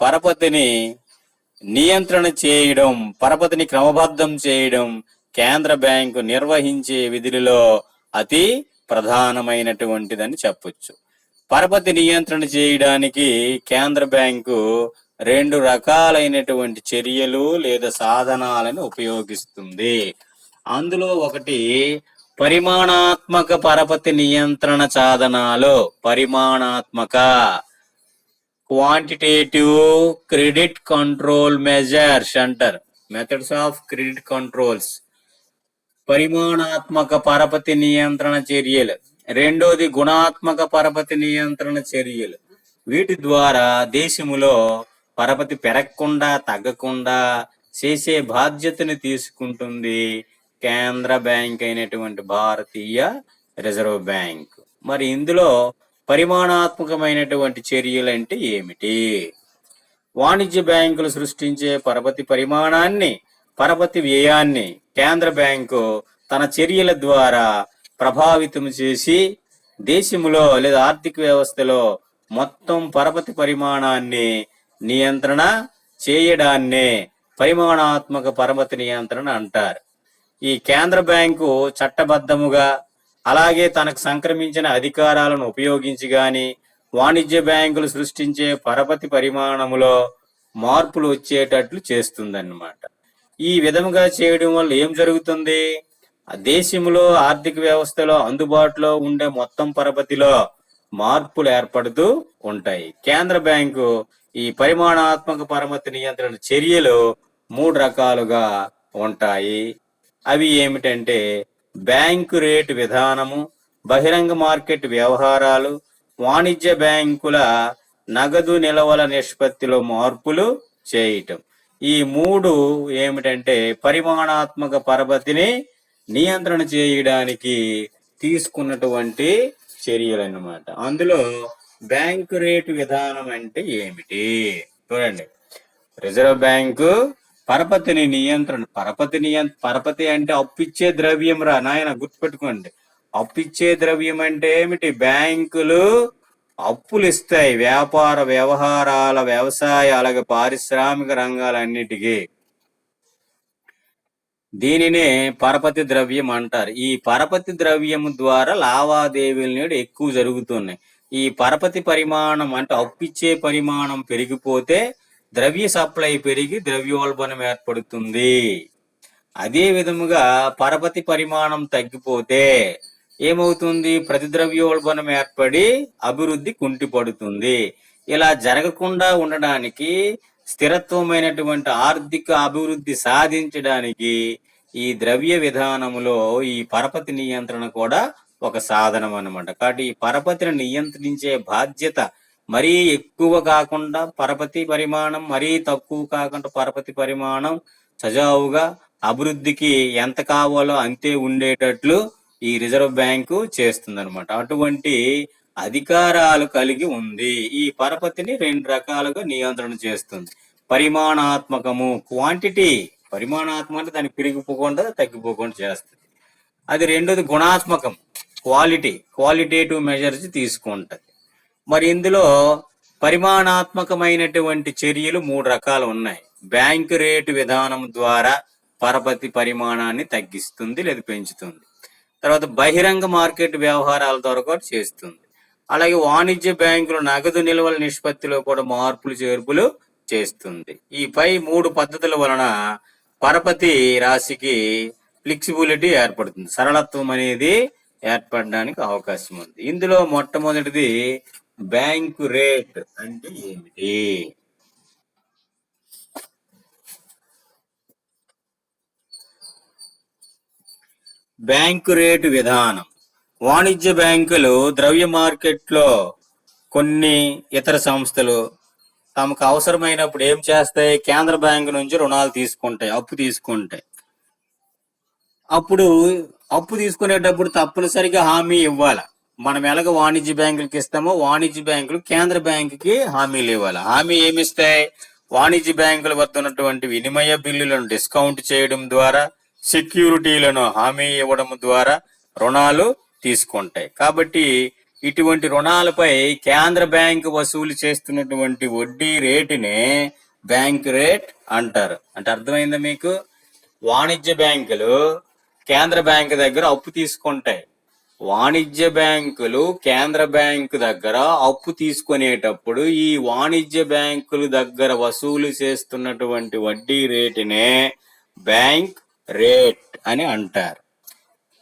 పరపతిని నియంత్రణ చేయడం, పరపతిని క్రమబద్ధం చేయడం కేంద్ర బ్యాంకు నిర్వహించే విధులలో అతి ప్రధానమైనటువంటిదని చెప్పొచ్చు. పరపతి నియంత్రణ చేయడానికి కేంద్ర బ్యాంకు 2 రకాలైనటువంటి చర్యలు లేదా సాధనాలను ఉపయోగిస్తుంది. అందులో ఒకటి పరిమాణాత్మక పరపతి నియంత్రణ సాధనాలు. పరిమాణాత్మక క్వాంటిటేటివ్ క్రెడిట్ కంట్రోల్ మెజర్స్ అంటారు. Methods of credit controls. పరిమాణాత్మక పరపతి నియంత్రణ చర్యలు. రెండోది గుణాత్మక పరపతి నియంత్రణ చర్యలు. వీటి ద్వారా దేశములో పరపతి పెరగకుండా తగ్గకుండా చేసే బాధ్యతను తీసుకుంటుంది కేంద్ర బ్యాంక్ అయినటువంటి భారతీయ రిజర్వ్ బ్యాంక్. మరి ఇందులో పరిమాణాత్మకమైనటువంటి చర్యలు అంటే ఏమిటి? వాణిజ్య బ్యాంకులు సృష్టించే పరపతి పరిమాణాన్ని, పరపతి వ్యయాన్ని కేంద్ర బ్యాంకు తన చర్యల ద్వారా ప్రభావితం చేసి దేశంలో లేదా ఆర్థిక వ్యవస్థలో మొత్తం పరపతి పరిమాణాన్ని నియంత్రణ చేయడాన్నే పరిమాణాత్మక పరపతి నియంత్రణ అంటారు. ఈ కేంద్ర బ్యాంకు చట్టబద్ధముగా అలాగే తనకు సంక్రమించిన అధికారాలను ఉపయోగించి గాని వాణిజ్య బ్యాంకులు సృష్టించే పరపతి పరిమాణములో మార్పులు వచ్చేటట్లు చేస్తుందన్నమాట. ఈ విధముగా చేయడం వల్ల ఏం జరుగుతుంది? దేశంలో ఆర్థిక వ్యవస్థలో అందుబాటులో ఉండే మొత్తం పరపతిలో మార్పులు ఏర్పడుతూ ఉంటాయి. కేంద్ర బ్యాంకు ఈ పరిమాణాత్మక పరపతి నియంత్రణ చర్యలు 3 రకాలుగా ఉంటాయి. అవి ఏమిటంటే బ్యాంకు రేటు విధానము, బహిరంగ మార్కెట్ వ్యవహారాలు, వాణిజ్య బ్యాంకుల నగదు నిల్వల నిష్పత్తిలో మార్పులు చేయటం. ఈ 3 ఏమిటంటే పరిమాణాత్మక పరపతిని నియంత్రణ చేయడానికి తీసుకున్నటువంటి చర్యలు అన్నమాట. అందులో బ్యాంకు రేటు విధానం అంటే ఏమిటి చూడండి. రిజర్వ్ బ్యాంకు పరపతిని నియంత్రణ, పరపతి అంటే అప్పిచ్చే ద్రవ్యం రా నాయన, గుర్తుపెట్టుకోండి. అప్పిచ్చే ద్రవ్యం అంటే ఏమిటి? బ్యాంకులు అప్పులు ఇస్తాయి వ్యాపార వ్యవహారాల, వ్యవసాయ అలాగే పారిశ్రామిక రంగాలన్నిటికీ. దీనినే పరపతి ద్రవ్యం అంటారు. ఈ పరపతి ద్రవ్యం ద్వారా లావాదేవీలు నేడు ఎక్కువ జరుగుతున్నాయి. ఈ పరపతి పరిమాణం అంటే అప్పిచ్చే పరిమాణం పెరిగిపోతే ద్రవ్య సప్లై పెరిగి ద్రవ్యోల్బణం ఏర్పడుతుంది. అదే విధముగా పరపతి పరిమాణం తగ్గిపోతే ఏమవుతుంది? ప్రతి ద్రవ్యోల్బణం ఏర్పడి అభివృద్ధి కుంటిపడుతుంది. ఇలా జరగకుండా ఉండడానికి, స్థిరత్వమైనటువంటి ఆర్థిక అభివృద్ధి సాధించడానికి ఈ ద్రవ్య విధానములో ఈ పరపతి నియంత్రణ కూడా ఒక సాధనం అన్నమాట. కాబట్టి ఈ పరపతిని నియంత్రించే బాధ్యత మరీ ఎక్కువ కాకుండా పరపతి పరిమాణం, మరీ తక్కువ కాకుండా పరపతి పరిమాణం సజావుగా అభివృద్ధికి ఎంత కావాలో అంతే ఉండేటట్లు ఈ రిజర్వ్ బ్యాంకు చేస్తుందన్నమాట. అటువంటి అధికారాలు కలిగి ఉంది. ఈ పరపతిని 2 రకాలుగా నియంత్రణ చేస్తుంది. పరిమాణాత్మకము క్వాంటిటీ, పరిమాణాత్మక అంటే దానికి పెరిగిపోకుండా తగ్గిపోకుండా చేస్తుంది. అది రెండోది గుణాత్మకం క్వాలిటేటివ్ మెజర్స్ తీసుకుంటది. మరి ఇందులో పరిమాణాత్మకమైనటువంటి చర్యలు 3 రకాలు ఉన్నాయి. బ్యాంకు రేటు విధానం ద్వారా పరపతి పరిమాణాన్ని తగ్గిస్తుంది లేదా పెంచుతుంది. తర్వాత బహిరంగ మార్కెట్ వ్యవహారాల ద్వారా కూడా చేస్తుంది. అలాగే వాణిజ్య బ్యాంకులు నగదు నిల్వల నిష్పత్తిలో కూడా మార్పులు చేర్పులు చేస్తుంది. ఈ పై 3 పద్ధతుల వలన పరపతి రాశికి ఫ్లెక్సిబిలిటీ ఏర్పడుతుంది, సరళత్వం అనేది ఏర్పడడానికి అవకాశం ఉంది. ఇందులో మొట్టమొదటిది బ్యాంకు రేట్ అంటే ఏమిటి? బ్యాంకు రేటు విధానం. వాణిజ్య బ్యాంకులు ద్రవ్య మార్కెట్లో కొన్ని ఇతర సంస్థలు తమకు అవసరమైనప్పుడు ఏం చేస్తాయి? కేంద్ర బ్యాంకు నుంచి రుణాలు తీసుకుంటాయి, అప్పు తీసుకుంటాయి. అప్పుడు అప్పు తీసుకునేటప్పుడు తప్పనిసరిగా హామీ ఇవ్వాలి. మనం ఎలాగ వాణిజ్య బ్యాంకులకి ఇస్తామో వాణిజ్య బ్యాంకులు కేంద్ర బ్యాంకుకి హామీలు ఇవ్వాలి. హామీ ఏమిస్తాయి? వాణిజ్య బ్యాంకుల వద్ద ఉన్నటువంటి వినిమయ బిల్లులను డిస్కౌంట్ చేయడం ద్వారా, సెక్యూరిటీలను హామీ ఇవ్వడం ద్వారా రుణాలు తీసుకుంటాయి. కాబట్టి ఇటువంటి రుణాలపై కేంద్ర బ్యాంకు వసూలు చేస్తున్నటువంటి వడ్డీ రేటునే బ్యాంక్ రేట్ అంటారు. అంటే అర్థమైందా మీకు? వాణిజ్య బ్యాంకులు కేంద్ర బ్యాంకు దగ్గర అప్పు తీసుకుంటాయి. వాణిజ్య బ్యాంకులు కేంద్ర బ్యాంకు దగ్గర అప్పు తీసుకునేటప్పుడు ఈ వాణిజ్య బ్యాంకుల దగ్గర వసూలు చేస్తున్నటువంటి వడ్డీ రేటునే బ్యాంక్ రేట్ అని అంటారు.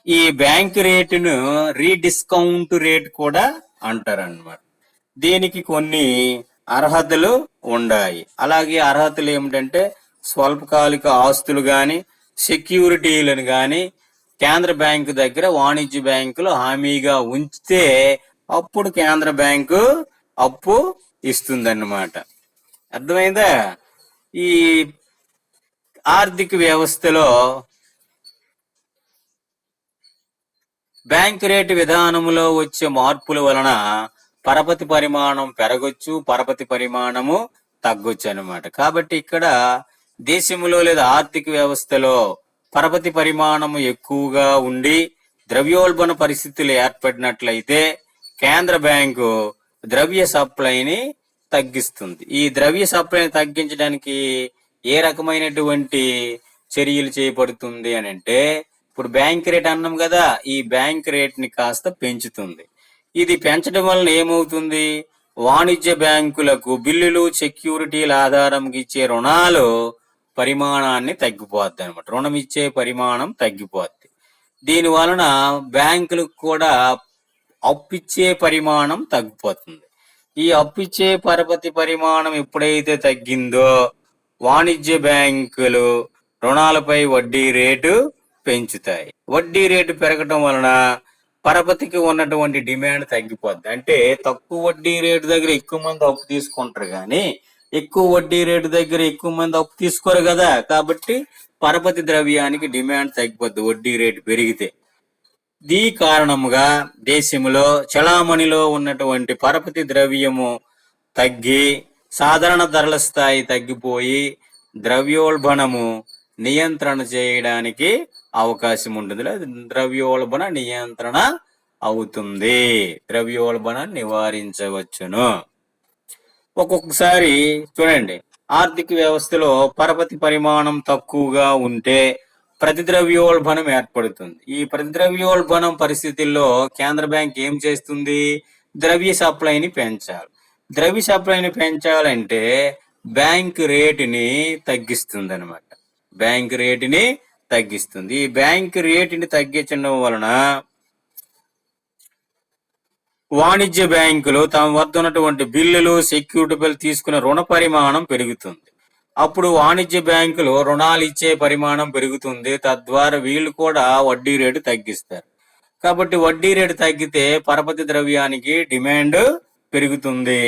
ఈ బ్యాంక్ రేటును రీడిస్కౌంట్ రేట్ కూడా అంటారు అన్నమాట. దీనికి కొన్ని అర్హతలు ఉన్నాయి. అలాగే అర్హతలు ఏమిటంటే స్వల్పకాలిక ఆస్తులు గాని సెక్యూరిటీలను గాని కేంద్ర బ్యాంకు దగ్గర వాణిజ్య బ్యాంకులు హామీగా ఉంచితే అప్పుడు కేంద్ర బ్యాంకు అప్పు ఇస్తుందన్నమాట. అర్థమైందా? ఈ ఆర్థిక వ్యవస్థలో బ్యాంక్ రేటు విధానంలో వచ్చే మార్పుల వలన పరపతి పరిమాణం పెరగొచ్చు, పరపతి పరిమాణము తగ్గొచ్చు అన్నమాట. కాబట్టి ఇక్కడ దేశంలో లేదా ఆర్థిక వ్యవస్థలో పరపతి పరిమాణము ఎక్కువగా ఉండి ద్రవ్యోల్బణ పరిస్థితులు ఏర్పడినట్లయితే కేంద్ర బ్యాంకు ద్రవ్య సప్లైని తగ్గిస్తుంది. ఈ ద్రవ్య సప్లైని తగ్గించడానికి ఏ రకమైనటువంటి చర్యలు చేపడుతుంది అని అంటే, ఇప్పుడు బ్యాంక్ రేట్ అన్నాం కదా, ఈ బ్యాంక్ రేట్ ని కాస్త పెంచుతుంది. ఇది పెంచడం వలన ఏమవుతుంది? వాణిజ్య బ్యాంకులకు బిల్లులు సెక్యూరిటీల ఆధారంగా ఇచ్చే రుణాలు పరిమాణాన్ని తగ్గిపోద్ది అనమాట. రుణం ఇచ్చే పరిమాణం తగ్గిపోద్ది. దీని వలన బ్యాంకులకు కూడా అప్పిచ్చే పరిమాణం తగ్గిపోతుంది. ఈ అప్పిచ్చే పరపతి పరిమాణం ఎప్పుడైతే తగ్గిందో వాణిజ్య బ్యాంకులు రుణాలపై వడ్డీ రేటు పెంచుతాయి. వడ్డీ రేటు పెరగటం వలన పరపతికి ఉన్నటువంటి డిమాండ్ తగ్గిపోద్ది. అంటే తక్కువ వడ్డీ రేటు దగ్గర ఎక్కువ మంది అప్పు తీసుకుంటారు కానీ ఎక్కువ వడ్డీ రేటు దగ్గర ఎక్కువ మంది అప్పు తీసుకోరు కదా. కాబట్టి పరపతి ద్రవ్యానికి డిమాండ్ తగ్గిపోద్ది వడ్డీ రేటు పెరిగితే. దీ కారణముగా దేశంలో చలామణిలో ఉన్నటువంటి పరపతి ద్రవ్యము తగ్గి సాధారణ ధరల స్థాయి తగ్గిపోయి ద్రవ్యోల్బణము నియంత్రణ చేయడానికి అవకాశం ఉంటుంది. ద్రవ్యోల్బణ నియంత్రణ అవుతుంది. ద్రవ్యోల్బణ నివారించవచ్చును. ఒక్కొక్కసారి చూడండి, ఆర్థిక వ్యవస్థలో పరపతి పరిమాణం తక్కువగా ఉంటే ప్రతిద్రవ్యోల్బణం ఏర్పడుతుంది. ఈ ప్రతిద్రవ్యోల్బణం పరిస్థితుల్లో కేంద్ర బ్యాంక్ ఏం చేస్తుంది? ద్రవ్య సప్లైని పెంచాలి. ద్రవ్య సప్లైని పెంచాలంటే బ్యాంక్ రేటుని తగ్గిస్తుంది అనమాట. బ్యాంక్ రేటుని తగ్గిస్తుంది. ఈ బ్యాంక్ రేటుని తగ్గించడం వలన వాణిజ్య బ్యాంకులు తమ వద్ద ఉన్నటువంటి బిల్లులు సెక్యూరిటీలు తీసుకున్న రుణ పరిమాణం పెరుగుతుంది. అప్పుడు వాణిజ్య బ్యాంకులు రుణాలు ఇచ్చే పరిమాణం పెరుగుతుంది. తద్వారా వీళ్ళు కూడా వడ్డీ రేటు తగ్గిస్తారు. కాబట్టి వడ్డీ రేటు తగ్గితే పరపతి ద్రవ్యానికి డిమాండ్ పెరుగుతుంది.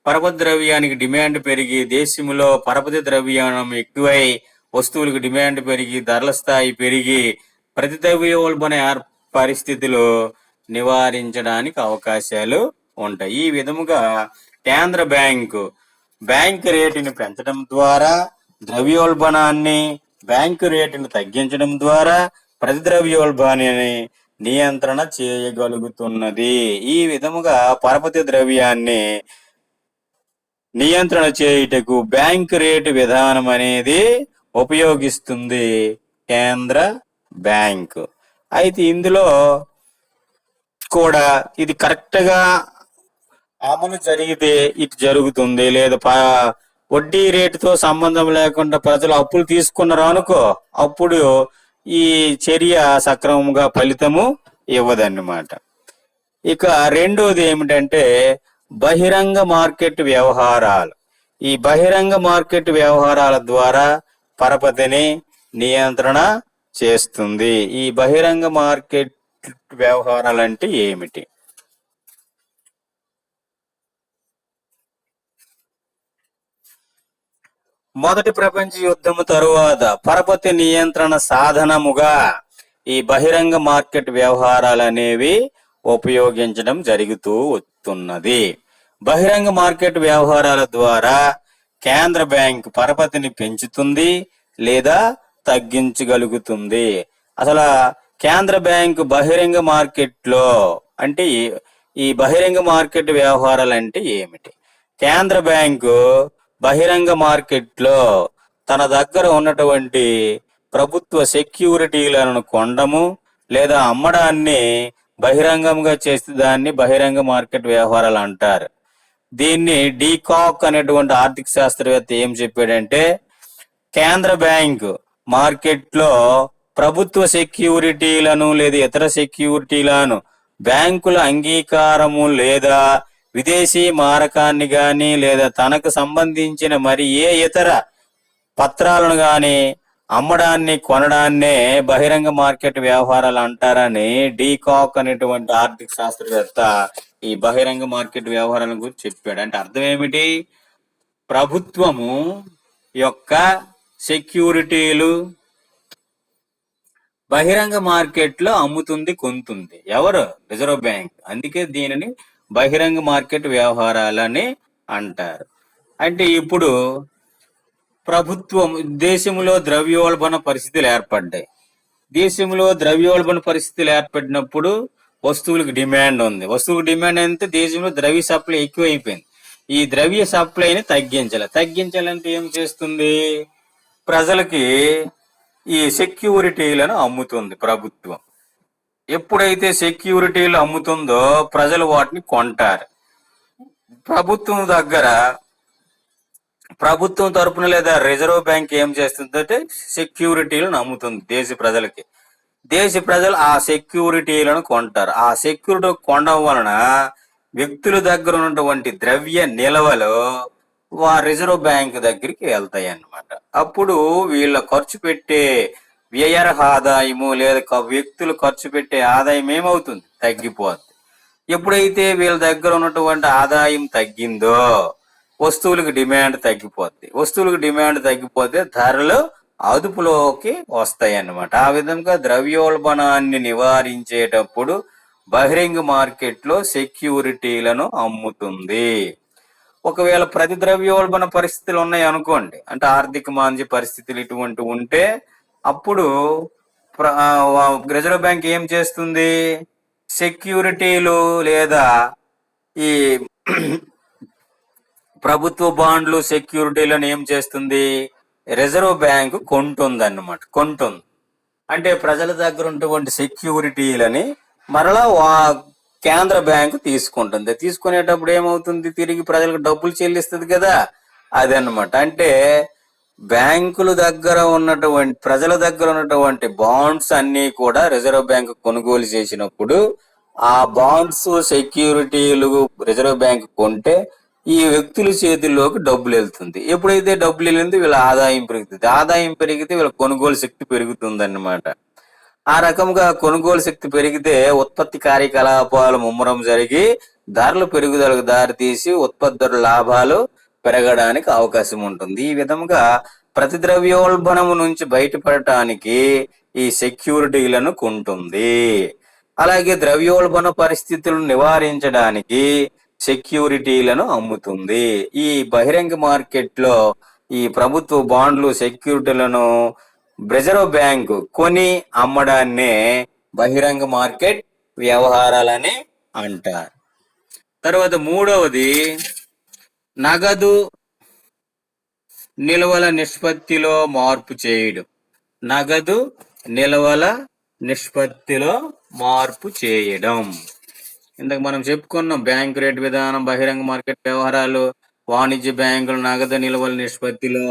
పరపతి ద్రవ్యానికి డిమాండ్ పెరిగి దేశంలో పరపతి ద్రవ్యానం ఎక్కువై వస్తువులకు డిమాండ్ పెరిగి ధరల స్థాయి పెరిగి ప్రతిద్రవ్యోల్బణ పరిస్థితులు నివారించడానికి అవకాశాలు ఉంటాయి. ఈ విధముగా కేంద్ర బ్యాంక్ రేటుని పెంచడం ద్వారా ద్రవ్యోల్బణాన్ని, బ్యాంకు రేటును తగ్గించడం ద్వారా ప్రతిద్రవ్యోల్బణాన్ని నియంత్రణ చేయగలుగుతున్నది. ఈ విధముగా పరపతి ద్రవ్యాన్ని నియంత్రణ చేయుటకు బ్యాంక్ రేటు విధానం అనేది ఉపయోగిస్తుంది కేంద్ర బ్యాంకు. అయితే ఇందులో కూడా ఇది కరెక్ట్ గా అమలు జరిగితే ఇటు జరుగుతుంది. లేదా వడ్డీ రేటుతో సంబంధం లేకుండా ప్రజలు అప్పులు తీసుకున్నారు అనుకో, అప్పుడు ఈ చర్య సక్రమంగా ఫలితము ఇవ్వదన్నమాట. ఇక రెండోది ఏమిటంటే బహిరంగ మార్కెట్ వ్యవహారాలు. ఈ బహిరంగ మార్కెట్ వ్యవహారాల ద్వారా పరపతిని నియంత్రణ చేస్తుంది. ఈ బహిరంగ మార్కెట్ వ్యవహారాలు అంటే ఏమిటి? మొదటి ప్రపంచ యుద్ధము తరువాత పరపతి నియంత్రణ సాధనముగా ఈ బహిరంగ మార్కెట్ వ్యవహారాలు అనేవి ఉపయోగించడం జరుగుతూ వస్తున్నది. బహిరంగ మార్కెట్ వ్యవహారాల ద్వారా కేంద్ర బ్యాంక్ పరపతిని పెంచుతుంది లేదా తగ్గించగలుగుతుంది. అసలు కేంద్ర బ్యాంక్ బహిరంగ మార్కెట్ లో అంటే ఈ బహిరంగ మార్కెట్ వ్యవహారాలు అంటే ఏమిటి? కేంద్ర బ్యాంకు బహిరంగ మార్కెట్లో తన దగ్గర ఉన్నటువంటి ప్రభుత్వ సెక్యూరిటీలను కొనడము లేదా అమ్మడాన్ని బహిరంగంగా చేస్తే దాన్ని బహిరంగ మార్కెట్ వ్యవహారాలు అంటారు. దీన్ని డీకాక్ అనేటువంటి ఆర్థిక శాస్త్రవేత్త ఏం చెప్పాడంటే, కేంద్ర బ్యాంక్ మార్కెట్లో ప్రభుత్వ సెక్యూరిటీలను లేదా ఇతర సెక్యూరిటీలను బ్యాంకుల అంగీకారము లేదా విదేశీ మారకాన్ని గాని లేదా తనకు సంబంధించిన మరి ఏ ఇతర పత్రాలను గాని అమ్మడాన్ని కొనడాన్నే బహిరంగ మార్కెట్ వ్యవహారాలు అంటారని డీకాక్ అనేటువంటి ఆర్థిక శాస్త్రవేత్త ఈ బహిరంగ మార్కెట్ వ్యవహారాల గురించి చెప్పాడు. అంటే అర్థం ఏమిటి? ప్రభుత్వము యొక్క సెక్యూరిటీలు బహిరంగ మార్కెట్ లో అమ్ముతుంది, కొంటుంది. ఎవరు? Reserve bank. అందుకే దీనిని బహిరంగ మార్కెట్ వ్యవహారాలని అంటారు. అంటే ఇప్పుడు ప్రభుత్వం దేశంలో ద్రవ్యోల్బణ పరిస్థితులు ఏర్పడ్డాయి. దేశంలో ద్రవ్యోల్బణ పరిస్థితులు ఏర్పడినప్పుడు వస్తువులకు డిమాండ్ ఉంది. వస్తువులకు డిమాండ్ అయితే దేశంలో ద్రవ్య సప్లై ఎక్కువైపోయింది. ఈ ద్రవ్య సప్లైని తగ్గించాలంటే ఏం చేస్తుంది? ప్రజలకి ఈ సెక్యూరిటీలను అమ్ముతుంది ప్రభుత్వం. ఎప్పుడైతే సెక్యూరిటీలు అమ్ముతుందో ప్రజలు వాటిని కొంటారు. ప్రభుత్వం తరపున లేదా రిజర్వ్ బ్యాంక్ ఏం చేస్తుందంటే సెక్యూరిటీలను అమ్ముతుంది దేశ ప్రజలకి. దేశ ప్రజలు ఆ సెక్యూరిటీలను కొంటారు. ఆ సెక్యూరిటీ కొనడం వలన వ్యక్తుల దగ్గర ఉన్నటువంటి ద్రవ్య నిల్వలు రిజర్వ్ బ్యాంక్ దగ్గరికి వెళ్తాయి అన్నమాట. అప్పుడు వీళ్ళ ఖర్చు పెట్టే వ్యయరహ ఆదాయము లేదా వ్యక్తులు ఖర్చు పెట్టే ఆదాయం ఏమవుతుంది? తగ్గిపోద్ది. ఎప్పుడైతే వీళ్ళ దగ్గర ఉన్నటువంటి ఆదాయం తగ్గిందో వస్తువులకు డిమాండ్ తగ్గిపోతే ధరలు అదుపులోకి వస్తాయి అన్నమాట. ఆ విధంగా ద్రవ్యోల్బణాన్ని నివారించేటప్పుడు బహిరంగ మార్కెట్లో సెక్యూరిటీలను అమ్ముతుంది. ఒకవేళ ప్రతి ద్రవ్యోల్బణ పరిస్థితులు ఉన్నాయి అనుకోండి, అంటే ఆర్థిక మాంద్య పరిస్థితులు ఇటువంటి ఉంటే అప్పుడు రిజర్వ్ బ్యాంక్ ఏం చేస్తుంది? సెక్యూరిటీలు లేదా ఈ ప్రభుత్వ బాండ్లు సెక్యూరిటీలను ఏం చేస్తుంది? రిజర్వ్ బ్యాంకు కొంటుంది. అంటే ప్రజల దగ్గర ఉన్నటువంటి సెక్యూరిటీలని మరలా కేంద్ర బ్యాంకు తీసుకుంటుంది. తీసుకునేటప్పుడు ఏమవుతుంది? తిరిగి ప్రజలకు డబ్బులు చెల్లిస్తుంది కదా, అదన్నమాట. అంటే బ్యాంకుల దగ్గర ఉన్నటువంటి ప్రజల దగ్గర ఉన్నటువంటి బాండ్స్ అన్ని కూడా రిజర్వ్ బ్యాంక్ కొనుగోలు చేసినప్పుడు ఆ బాండ్స్ సెక్యూరిటీలు రిజర్వ్ బ్యాంక్ కొంటే ఈ వ్యక్తుల చేతుల్లోకి డబ్బులు వెళ్తుంది. ఎప్పుడైతే డబ్బులు వెళ్ళింది వీళ్ళ ఆదాయం పెరుగుతుంది. ఆదాయం పెరిగితే వీళ్ళ కొనుగోలు శక్తి పెరుగుతుంది అన్నమాట. ఆ రకంగా కొనుగోలు శక్తి పెరిగితే ఉత్పత్తి కార్యకలాపాలు ముమ్మరం జరిగి ధరలు పెరుగుదలకు దారితీసి ఉత్పత్తుల లాభాలు పెరగడానికి అవకాశం ఉంటుంది. ఈ విధంగా ప్రతి ద్రవ్యోల్బణము నుంచి బయటపడటానికి ఈ సెక్యూరిటీలను కొంటుంది. అలాగే ద్రవ్యోల్బణ పరిస్థితులను నివారించడానికి సెక్యూరిటీలను అమ్ముతుంది. ఈ బహిరంగ మార్కెట్ లో ఈ ప్రభుత్వ బాండ్లు సెక్యూరిటీలను రిజర్వ్ బ్యాంకు కొని అమ్మడాన్నే బహిరంగ మార్కెట్ వ్యవహారాలని అంటారు. తర్వాత మూడవది నగదు నిల్వల నిష్పత్తిలో మార్పు చేయడం. నగదు నిల్వల నిష్పత్తిలో మార్పు చేయడం. ఇంతకు మనం చెప్పుకున్నాం బ్యాంకు రేట్ విధానం, బహిరంగ మార్కెట్ వ్యవహారాలు, వాణిజ్య బ్యాంకులు నగదు నిల్వల నిష్పత్తిలో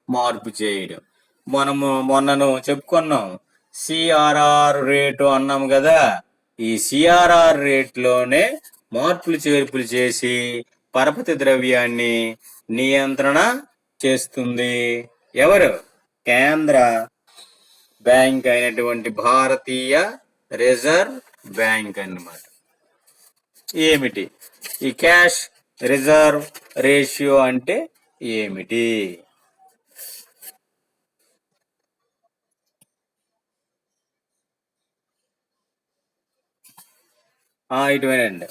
మార్పు చేయడం. మొన్నను చెప్పుకున్నాం సిఆర్ఆర్ రేటు అన్నాం కదా. ఈ సిఆర్ఆర్ రేట్లోనే మార్పులు చేర్పులు చేసి పరపతి ద్రవ్యాన్ని నియంత్రణ చేస్తుంది. ఎవరు? కేంద్ర బ్యాంక్ అయినటువంటి భారతీయ రిజర్వ్ బ్యాంక్ అన్నమాట. ఏమిటి ఈ క్యాష్ రిజర్వ్ రేషియో అంటే ఏమిటి? ఇటువేనండి.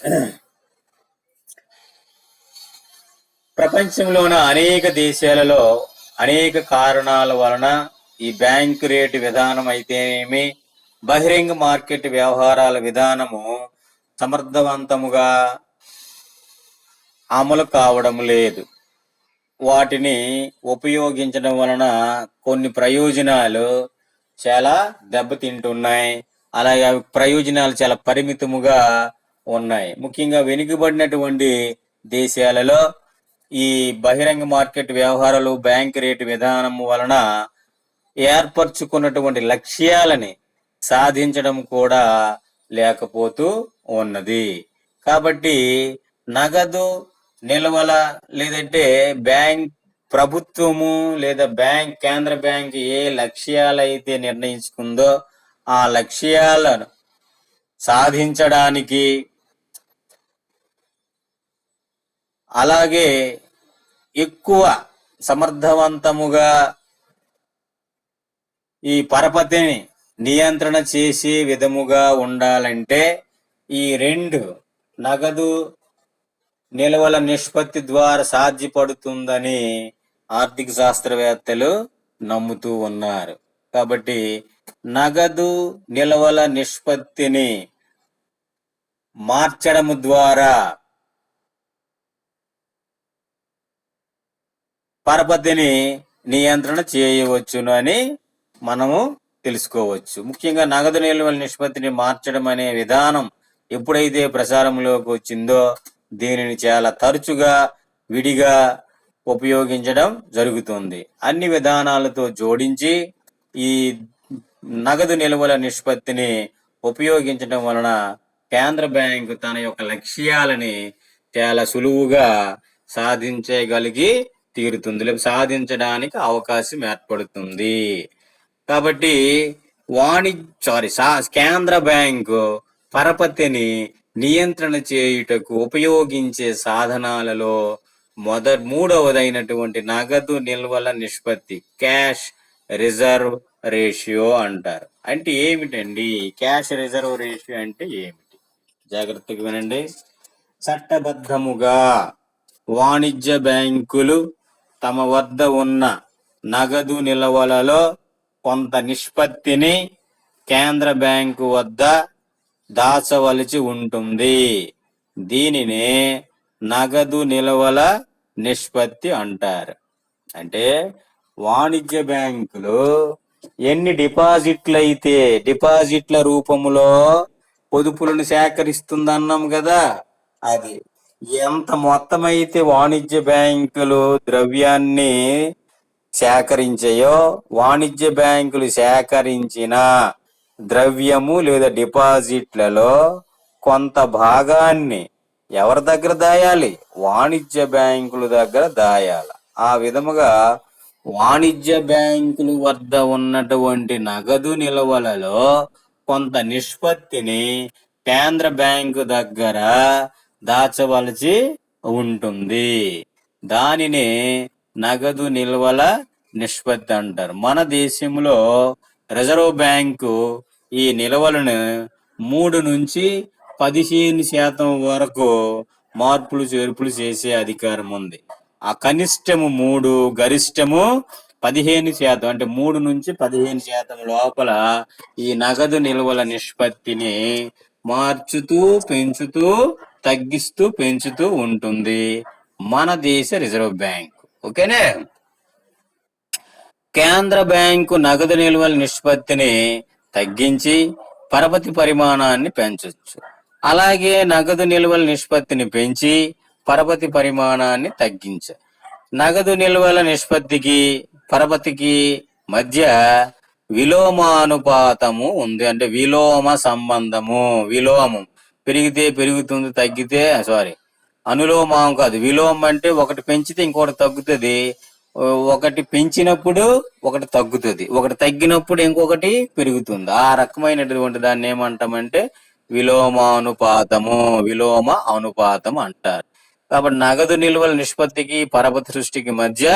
ప్రపంచంలోని అనేక దేశాలలో అనేక కారణాల వలన ఈ బ్యాంకు రేటు విధానం అయితేనేమి బహిరంగ మార్కెట్ వ్యవహారాల విధానము సమర్థవంతముగా అమలు కావడం లేదు. వాటిని ఉపయోగించడం వలన కొన్ని ప్రయోజనాలు చాలా దెబ్బతింటున్నాయి. అలాగే అవి ప్రయోజనాలు చాలా పరిమితముగా ఉన్నాయి. ముఖ్యంగా వెనుకబడినటువంటి దేశాలలో ఈ బహిరంగ మార్కెట్ వ్యవహారాలు, బ్యాంక్ రేటు విధానం వలన ఏర్పరచుకున్నటువంటి లక్ష్యాలని సాధించడం కూడా లేకపోతూ ఉన్నది. కాబట్టి నగదు నిల్వల లేదంటే బ్యాంక్ ప్రభుత్వము లేదా కేంద్ర బ్యాంక్ ఏ లక్ష్యాలైతే నిర్ణయించుకుందో ఆ లక్ష్యాలను సాధించడానికి, అలాగే ఎక్కువ సమర్థవంతముగా ఈ పరపతిని నియంత్రణ చేసే విధముగా ఉండాలంటే ఈ రెండు నగదు నిల్వల నిష్పత్తి ద్వారా సాధ్యపడుతుందని ఆర్థిక శాస్త్రవేత్తలు నమ్ముతూ ఉన్నారు. కాబట్టి నగదు నిల్వల నిష్పత్తిని మార్చడం ద్వారా పరపతిని నియంత్రణ చేయవచ్చును అని మనము తెలుసుకోవచ్చు. ముఖ్యంగా నగదు నిల్వల నిష్పత్తిని మార్చడం అనే విధానం ఎప్పుడైతే ప్రచారంలోకి వచ్చిందో దీనిని చాలా తరచుగా విడిగా ఉపయోగించడం జరుగుతుంది. అన్ని విధానాలతో జోడించి ఈ నగదు నిల్వల నిష్పత్తిని ఉపయోగించడం వలన కేంద్ర బ్యాంకు తన యొక్క లక్ష్యాలని చాలా సులువుగా సాధించగలిగి తీరుతుంది, లేదా సాధించడానికి అవకాశం ఏర్పడుతుంది. కాబట్టి కేంద్ర బ్యాంకు పరపతిని నియంత్రణ చేయుటకు ఉపయోగించే సాధనాలలో మూడవదైనటువంటి నగదు నిల్వల నిష్పత్తి, క్యాష్ రిజర్వ్ రేషియో అంటారు. అంటే ఏమిటండి క్యాష్ రిజర్వ్ రేషియో అంటే ఏమిటి? జాగ్రత్తగా వినండి. చట్టబద్ధముగా వాణిజ్య బ్యాంకులు తమ వద్ద ఉన్న నగదు నిల్వలలో కొంత నిష్పత్తిని కేంద్ర బ్యాంకు వద్ద దాచవలసి ఉంటుంది. దీనినే నగదు నిల్వల నిష్పత్తి అంటారు. అంటే వాణిజ్య బ్యాంకులు ఎన్ని డిపాజిట్ల రూపంలో పొదుపులను సేకరిస్తుందన్నాం కదా, అది ఎంత మొత్తం అయితే వాణిజ్య బ్యాంకులు ద్రవ్యాన్ని సేకరించాయో, వాణిజ్య బ్యాంకులు సేకరించిన ద్రవ్యము లేదా డిపాజిట్లలో కొంత భాగాన్ని ఎవరి దగ్గర దాయాలి? వాణిజ్య బ్యాంకుల దగ్గర దాయాలి. ఆ విధముగా వాణిజ్య బ్యాంకుల వద్ద ఉన్నటువంటి నగదు నిల్వలలో కొంత నిష్పత్తిని కేంద్ర బ్యాంకు దగ్గర దాచవలసి ఉంటుంది. దానిని నగదు నిల్వల నిష్పత్తి అంటారు. మన దేశంలో రిజర్వ్ బ్యాంకు ఈ నిల్వలను 3 నుంచి 15% వరకు మార్పులు చేర్పులు చేసే అధికారం ఉంది. ఆ కనిష్టము 3, గరిష్టము 15%, అంటే 3 నుంచి 15% లోపల ఈ నగదు నిల్వల నిష్పత్తిని మార్చుతూ పెంచుతూ తగ్గిస్తూ పెంచుతూ ఉంటుంది మన దేశ రిజర్వ్ బ్యాంక్. ఓకేనే. కేంద్ర బ్యాంకు నగదు నిల్వల నిష్పత్తిని తగ్గించి పరపతి పరిమాణాన్ని పెంచవచ్చు. అలాగే నగదు నిల్వల నిష్పత్తిని పెంచి పరపతి పరిమాణాన్ని తగ్గించాలి. నగదు నిల్వల నిష్పత్తికి పరపతికి మధ్య విలోమానుపాతము ఉంది. అంటే విలోమ సంబంధము. విలోమం పెరిగితే పెరుగుతుంది, తగ్గితే అనులోమం కాదు. విలోమం అంటే ఒకటి పెంచితే ఇంకొకటి తగ్గుతుంది, ఒకటి పెంచినప్పుడు ఒకటి తగ్గుతుంది, ఒకటి తగ్గినప్పుడు ఇంకొకటి పెరుగుతుంది. ఆ రకమైనటువంటి దాన్ని ఏమంటామంటే విలోమ అనుపాతం అంటారు. కాబట్టి నగదు నిల్వల నిష్పత్తికి పరపతి సృష్టికి మధ్య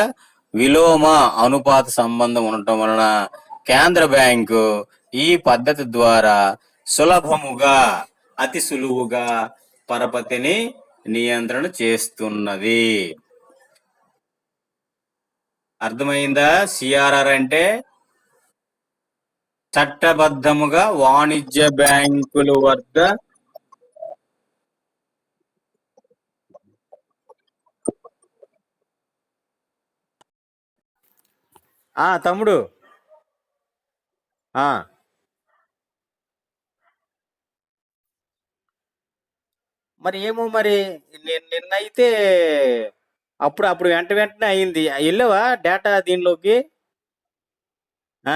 విలోమ అనుపాత సంబంధం ఉండటం వలన కేంద్ర బ్యాంకు ఈ పద్ధతి ద్వారా అతి సులువుగా పరపతిని నియంత్రణ చేస్తున్నది. అర్థమైందా? సిఆర్ఆర్ అంటే చట్టబద్ధముగా వాణిజ్య బ్యాంకుల వద్ద తమ్ముడు. ఆ మరి ఏమో మరి నిన్నైతే అప్పుడు అప్పుడు వెంట వెంటనే అయింది. వెళ్ళావా డేటా దీనిలోకి? ఆ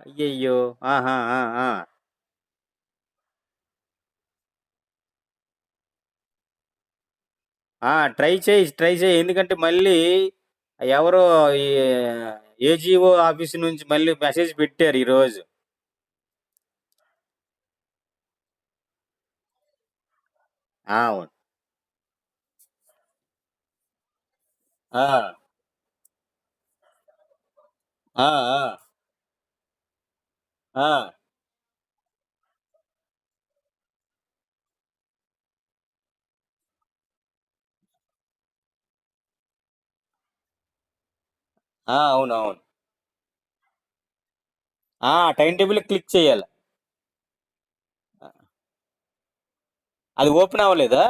అయ్యయ్యో. ఆహా. ఆ ట్రై చేయి ఎందుకంటే మళ్ళీ ఎవరో ఈ ఏజీఓ ఆఫీస్ నుంచి మళ్ళీ మెసేజ్ పెట్టారు ఈ రోజు. అవును. ఆ ఆ ఆ ఆ అవును అవును. టైం టేబుల్ క్లిక్ చేయాలి. అది ఓపెన్ అవ్వలేదా?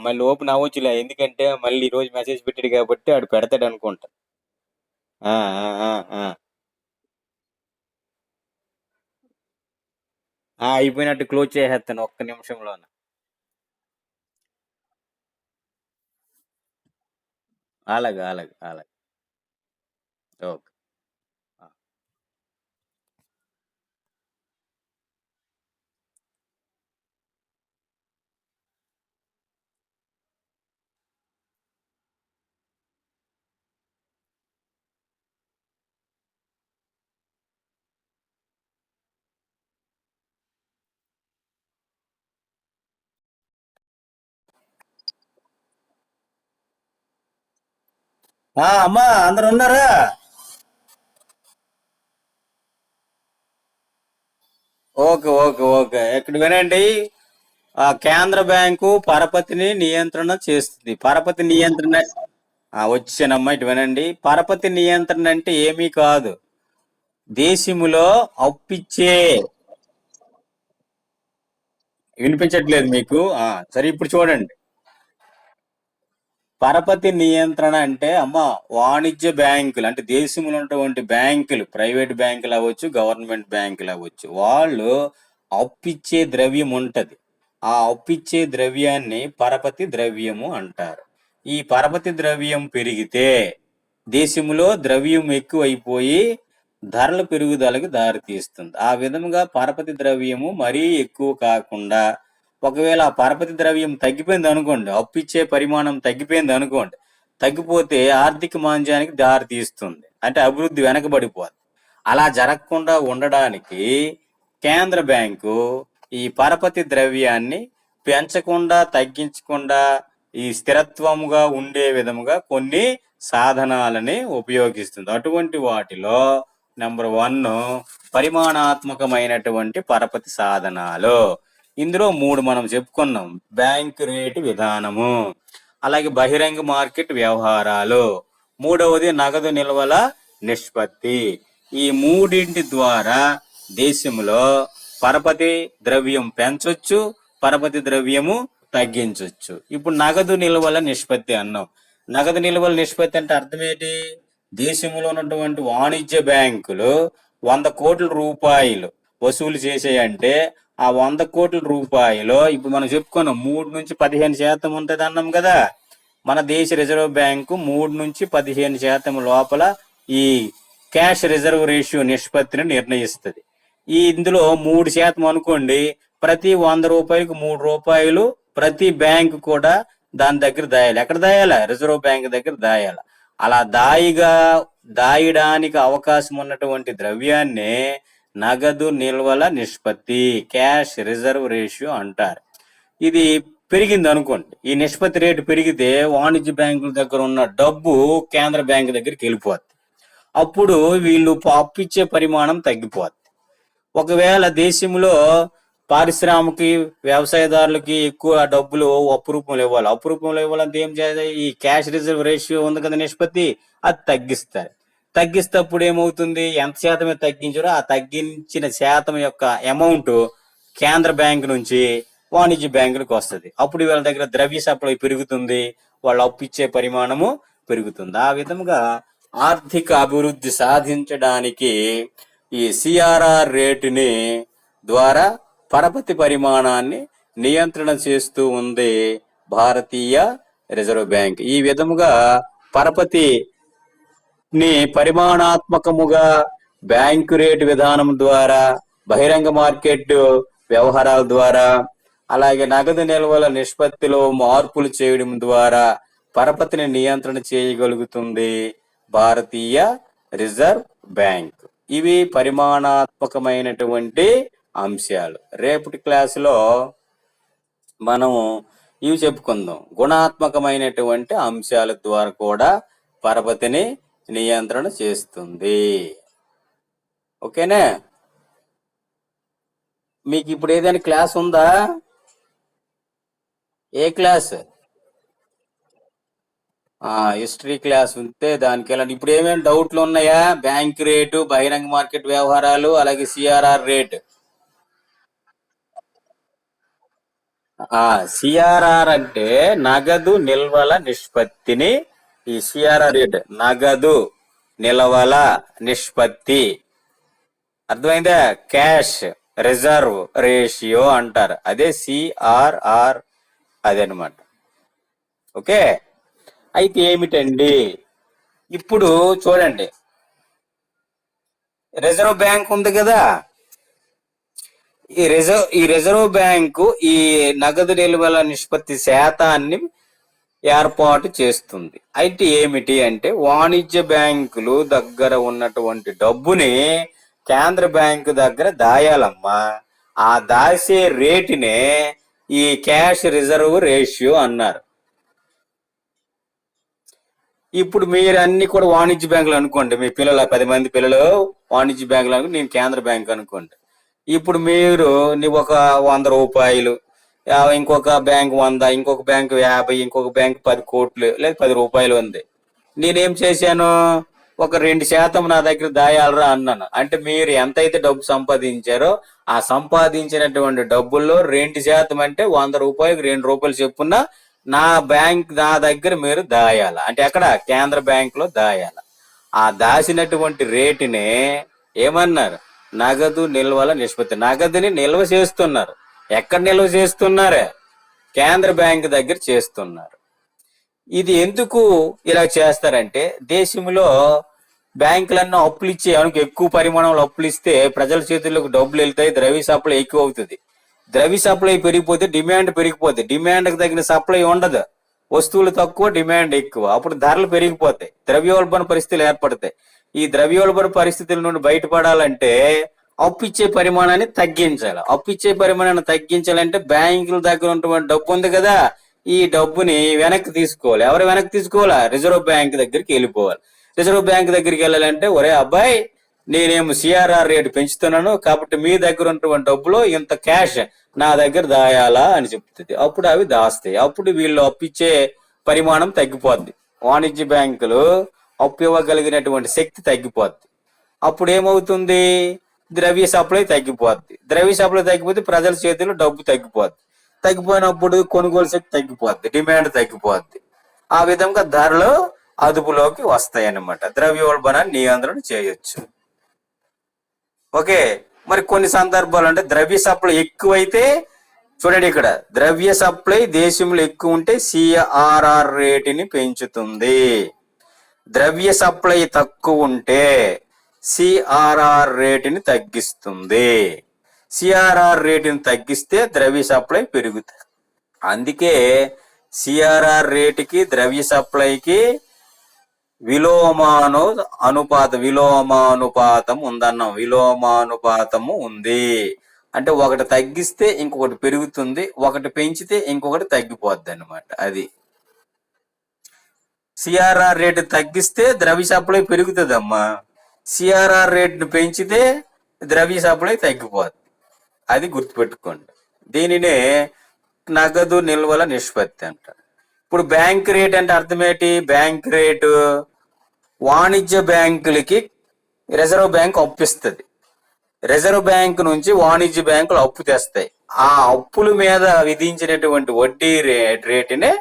మళ్ళీ ఓపెన్ అవ్వచ్చులే, ఎందుకంటే మళ్ళీ ఈ రోజు మెసేజ్ పెట్టాడు కాబట్టి ఆడు పెడతాడు అనుకుంటా. ఆ ఆ ఆ ఆ అయిపోయినట్టు క్లోజ్ చేసేస్తాను ఒక్క నిమిషంలోన. అలాగే అలాగే అలాగే. ఓకే. అమ్మా అందరు ఉన్నారా? ఓకే ఓకే ఓకే, ఇక్కడ వినండి. కేంద్ర బ్యాంకు పరపతిని నియంత్రణ చేస్తుంది. పరపతి నియంత్రణ. వచ్చానమ్మా, ఇటు వినండి. పరపతి నియంత్రణ అంటే ఏమీ కాదు. దేశములో అప్పిచ్చే. వినిపించట్లేదు మీకు? సరే ఇప్పుడు చూడండి. పరపతి నియంత్రణ అంటే అమ్మ, వాణిజ్య బ్యాంకులు అంటే దేశంలో ఉన్నటువంటి బ్యాంకులు, ప్రైవేట్ బ్యాంకులు అవ్వచ్చు, గవర్నమెంట్ బ్యాంకులు అవ్వచ్చు, వాళ్ళు అప్పిచ్చే ద్రవ్యం ఉంటది. ఆ అప్పిచ్చే ద్రవ్యాన్ని పరపతి ద్రవ్యము అంటారు. ఈ పరపతి ద్రవ్యం పెరిగితే దేశంలో ద్రవ్యం ఎక్కువైపోయి ధరల పెరుగుదలకు దారితీస్తుంది. ఆ విధముగా పరపతి ద్రవ్యము మరీ ఎక్కువ కాకుండా, ఒకవేళ ఆ పరపతి ద్రవ్యం తగ్గిపోయింది అనుకోండి, అప్పు ఇచ్చే పరిమాణం తగ్గిపోయింది అనుకోండి, తగ్గిపోతే ఆర్థిక మాంద్యానికి దారి తీస్తుంది, అంటే అభివృద్ధి వెనకబడిపోతుంది. అలా జరగకుండా ఉండడానికి కేంద్ర బ్యాంకు ఈ పరపతి ద్రవ్యాన్ని పెంచకుండా, తగ్గించకుండా, ఈ స్థిరత్వముగా ఉండే విధముగా కొన్ని సాధనాలని ఉపయోగిస్తుంది. అటువంటి వాటిలో నెంబర్ 1 పరిమాణాత్మకమైనటువంటి పరపతి సాధనాలు. ఇందులో 3 మనం చెప్పుకున్నాం. బ్యాంక్ రేటు విధానము, అలాగే బహిరంగ మార్కెట్ వ్యవహారాలు, మూడవది నగదు నిల్వల నిష్పత్తి. ఈ మూడింటి ద్వారా దేశంలో పరపతి ద్రవ్యం పెంచొచ్చు, పరపతి ద్రవ్యము తగ్గించొచ్చు. ఇప్పుడు నగదు నిల్వల నిష్పత్తి అన్నాం. నగదు నిల్వల నిష్పత్తి అంటే అర్థం ఏంటి? దేశంలో ఉన్నటువంటి వాణిజ్య బ్యాంకులు 100 కోట్ల రూపాయలు వసూలు చేసాయంటే, ఆ 100 కోట్ల రూపాయలు ఇప్పుడు మనం చెప్పుకున్నాం 3 నుంచి 15% ఉంటది అన్నాం కదా. మన దేశ రిజర్వ్ బ్యాంకు 3 నుంచి 15% లోపల ఈ క్యాష్ రిజర్వ్ రేషియో నిష్పత్తిని నిర్ణయిస్తుంది. ఇందులో 3% అనుకోండి, ప్రతి 100 రూపాయలకు 3 రూపాయలు ప్రతి బ్యాంకు కూడా దాని దగ్గర దాయాలి. ఎక్కడ దాయాలి? రిజర్వ్ బ్యాంక్ దగ్గర దాయాలి. అలా దాయడానికి అవకాశం ఉన్నటువంటి ద్రవ్యాన్నే నగదు నిల్వల నిష్పత్తి, క్యాష్ రిజర్వ్ రేషియో అంటారు. ఇది పెరిగింది అనుకోండి, ఈ నిష్పత్తి రేటు పెరిగితే వాణిజ్య బ్యాంకుల దగ్గర ఉన్న డబ్బు కేంద్ర బ్యాంకు దగ్గరికి వెళ్ళిపోద్ది. అప్పుడు వీళ్ళు అప్పిచ్చే పరిమాణం తగ్గిపోద్ది. ఒకవేళ దేశంలో పారిశ్రామిక వ్యవసాయదారులకి ఎక్కువ డబ్బులు అప్పు రూపంలో ఇవ్వాలి. అప్పు రూపంలో ఇవ్వాలంటే ఏం చేయాలి? ఈ క్యాష్ రిజర్వ్ రేషియో ఉంది కదా, నిష్పత్తి, అది తగ్గిస్తారు. తగ్గిస్తే అప్పుడు ఏమవుతుంది? ఎంత శాతమే తగ్గించారో ఆ తగ్గించిన శాతం యొక్క అమౌంట్ కేంద్ర బ్యాంక్ నుంచి వాణిజ్య బ్యాంకులకు వస్తుంది. అప్పుడు వీళ్ళ దగ్గర ద్రవ్య సప్లై పెరుగుతుంది, వాళ్ళు అప్పు ఇచ్చే పరిమాణము పెరుగుతుంది. ఆ విధముగా ఆర్థిక అభివృద్ధి సాధించడానికి ఈ సిఆర్ఆర్ రేటుని ద్వారా పరపతి పరిమాణాన్ని నియంత్రణ చేస్తూ ఉంది భారతీయ రిజర్వ్ బ్యాంక్. ఈ విధముగా పరపతిని పరిమాణాత్మకముగా బ్యాంకు రేటు విధానం ద్వారా, బహిరంగ మార్కెట్ వ్యవహారాల ద్వారా, అలాగే నగదు నిల్వల నిష్పత్తిలో మార్పులు చేయడం ద్వారా పరపతిని నియంత్రణ చేయగలుగుతుంది భారతీయ రిజర్వ్ బ్యాంక్. ఇవి పరిమాణాత్మకమైనటువంటి అంశాలు. రేపటి క్లాసులో మనము ఇవి చెప్పుకుందాం. గుణాత్మకమైనటువంటి అంశాల ద్వారా కూడా పరపతిని నియంత్రణ చేస్తుంది. ఓకేనా? మీకు ఇప్పుడు ఏదైనా క్లాస్ ఉందా? ఏ క్లాస్? హిస్టరీ క్లాస్ ఉంటే దానికి వెళ్ళండి. ఇప్పుడు ఏమేమి డౌట్లు ఉన్నాయా? బ్యాంక్ రేటు, బహిరంగ మార్కెట్ వ్యవహారాలు, అలాగే సిఆర్ఆర్ రేట్. సిఆర్ఆర్ అంటే నగదు నిల్వల నిష్పత్తిని, ఈ సిఆర్ఆర్ రేట్ నగదు నిల్వల నిష్పత్తి, అర్థమైందా? క్యాష్ రిజర్వ్ రేషియో అంటారు, అదే సిఆర్ఆర్, అదనమాట. ఓకే, అయితే ఏమిటండి ఇప్పుడు చూడండి, రిజర్వ్ బ్యాంక్ ఉంది కదా, ఈ రిజర్వ్ బ్యాంకు ఈ నగదు నిల్వల నిష్పత్తి శాతాన్ని ఏర్పాటు చేస్తుంది. అయితే ఏమిటి అంటే, వాణిజ్య బ్యాంకులు దగ్గర ఉన్నటువంటి డబ్బుని కేంద్ర బ్యాంకు దగ్గర దాయాలమ్మా. ఆ దాసే రేటునే ఈ క్యాష్ రిజర్వ్ రేషియో అన్నారు. ఇప్పుడు మీరు అన్ని కూడా వాణిజ్య బ్యాంకులు అనుకోండి, మీ పిల్లల 10 మంది పిల్లలు వాణిజ్య బ్యాంకులు అనుకోండి, నేను కేంద్ర బ్యాంక్ అనుకోండి. ఇప్పుడు మీరు నీవు ఒక 100 రూపాయలు, ఇంకొక బ్యాంక్ 100, ఇంకొక బ్యాంక్ 50, ఇంకొక బ్యాంక్ 10 కోట్లు లేదా 10 రూపాయలు ఉంది. నేనేం చేశాను, ఒక 2% నా దగ్గర దాయాలరా అన్నాను. అంటే మీరు ఎంతైతే డబ్బు సంపాదించారో ఆ సంపాదించినటువంటి డబ్బుల్లో 2% అంటే 100 రూపాయలకు 2 రూపాయలు చెప్పున నా దగ్గర మీరు దాయాల. అంటే ఎక్కడ? కేంద్ర బ్యాంక్ లో దాయాల. ఆ దాచినటువంటి రేటునే ఏమన్నారు? నగదు నిల్వల నిష్పత్తి. నగదుని నిల్వ చేస్తున్నారు. ఎక్కడ నిల్వ చేస్తున్నారు? కేంద్ర బ్యాంక్ దగ్గర చేస్తున్నారు. ఇది ఎందుకు ఇలా చేస్తారంటే, దేశంలో బ్యాంకులన్నీ అప్పులు ఇచ్చే, ఎక్కువ పరిమాణంలో అప్పులు ఇస్తే ప్రజల చేతుల్లోకి డబ్బులు వెళ్తాయి, ద్రవ్య సప్లై ఎక్కువ అవుతుంది. ద్రవ్య సప్లై పెరిగిపోతే డిమాండ్ పెరిగిపోతుంది. డిమాండ్కి తగిన సప్లై ఉండదు, వస్తువులు తక్కువ, డిమాండ్ ఎక్కువ. అప్పుడు ధరలు పెరిగిపోతాయి, ద్రవ్యోల్బణ పరిస్థితులు ఏర్పడతాయి. ఈ ద్రవ్యోల్బణ పరిస్థితుల నుండి బయటపడాలంటే అప్పు ఇచ్చే పరిమాణాన్ని తగ్గించాలి. అప్పు ఇచ్చే పరిమాణాన్ని తగ్గించాలంటే బ్యాంకుల దగ్గర ఉన్నటువంటి డబ్బు ఉంది కదా, ఈ డబ్బుని వెనక్కి తీసుకోవాలి. ఎవరు వెనక్కి తీసుకోవాలా? రిజర్వ్ బ్యాంక్ దగ్గరికి వెళ్ళిపోవాలి. రిజర్వ్ బ్యాంక్ దగ్గరికి వెళ్ళాలంటే, ఒరే అబ్బాయి, నేనేమో సిఆర్ఆర్ రేటు పెంచుతున్నాను కాబట్టి మీ దగ్గర ఉన్నటువంటి డబ్బులో ఇంత క్యాష్ నా దగ్గర దాయాలా అని చెప్తుంది. అప్పుడు అవి దాస్తాయి. అప్పుడు వీళ్ళు అప్పిచ్చే పరిమాణం తగ్గిపోద్ది. వాణిజ్య బ్యాంకులు అప్పు ఇవ్వగలిగినటువంటి శక్తి తగ్గిపోద్ది. అప్పుడు ఏమవుతుంది? ద్రవ్య సప్లై తగ్గిపోద్ది. ద్రవ్య సప్లై తగ్గిపోతే ప్రజల చేతిలో డబ్బు తగ్గిపోద్ది. తగ్గిపోయినప్పుడు కొనుగోలు శక్తి తగ్గిపోద్ది, డిమాండ్ తగ్గిపోద్ది. ఆ విధంగా ధరలు అదుపులోకి వస్తాయి అన్నమాట. ద్రవ్యోల్బణాన్ని నియంత్రణ చేయొచ్చు. ఓకే, మరి కొన్ని సందర్భాలు అంటే ద్రవ్య సప్లై ఎక్కువైతే, చూడండి ఇక్కడ, ద్రవ్య సప్లై దేశంలో ఎక్కువ ఉంటే సిఆర్ఆర్ రేటుని పెంచుతుంది. ద్రవ్య సప్లై తక్కువ ఉంటే సిఆర్ఆర్ రేటుని తగ్గిస్తుంది. సిఆర్ఆర్ రేటుని తగ్గిస్తే ద్రవ్య సప్లై పెరుగుతుంది. అందుకే సిఆర్ఆర్ రేటుకి ద్రవ్య సప్లైకి విలోమానుపాతం ఉందన్నాం. విలోమానుపాతము ఉంది అంటే ఒకటి తగ్గిస్తే ఇంకొకటి పెరుగుతుంది, ఒకటి పెంచితే ఇంకొకటి తగ్గిపోద్ది అన్నమాట. అది సిఆర్ఆర్ రేటు తగ్గిస్తే ద్రవ్య సప్లై పెరుగుతుంది అమ్మా, సిఆర్ఆర్ రేటును పెంచితే ద్రవ్య సప్లై తగ్గిపోద్ది. అది గుర్తుపెట్టుకోండి. దీనినే నగదు నిల్వల నిష్పత్తి అంటారు. ఇప్పుడు బ్యాంక్ రేట్ అంటే అర్థం ఏంటి? బ్యాంక్ రేటు వాణిజ్య బ్యాంకులకి రిజర్వ్ బ్యాంక్ అప్పిస్తుంది. రిజర్వ్ బ్యాంక్ నుంచి వాణిజ్య బ్యాంకులు అప్పు తెస్తాయి. ఆ అప్పుల మీద విధించినటువంటి వడ్డీ రేటునే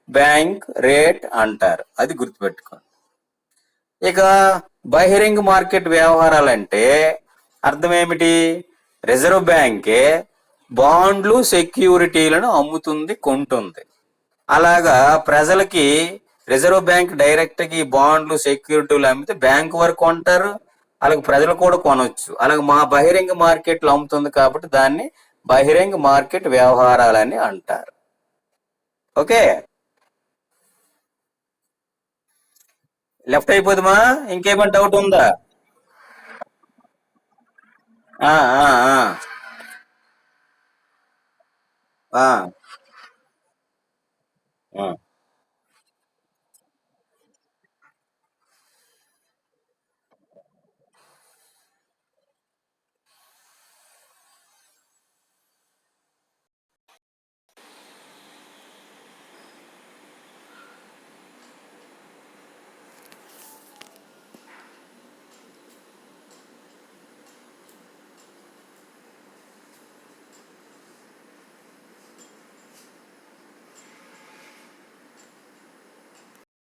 బ్యాంక్ రేట్ అంటారు. అది గుర్తుపెట్టుకోండి. ఇక బహిరంగ మార్కెట్ వ్యవహారాలంటే అర్థం ఏమిటి? రిజర్వ్ బ్యాంకే బాండ్లు సెక్యూరిటీలను అమ్ముతుంది, కొంటుంది. అలాగా ప్రజలకి రిజర్వ్ బ్యాంక్ డైరెక్ట్ గా ఈ బాండ్లు సెక్యూరిటీలు అమ్మితే బ్యాంక్ వరకు కొంటారు, అలాగే ప్రజలు కూడా కొనవచ్చు. అలాగే మా బహిరంగ మార్కెట్లు అమ్ముతుంది కాబట్టి దాన్ని బహిరంగ మార్కెట్ వ్యవహారాలని అంటారు. ఓకే, లెఫ్ట్ అయిపోదుమా? ఇంకేమైనా డౌట్ ఉందా? ఆ ఆ ఆ ఆ ఆ.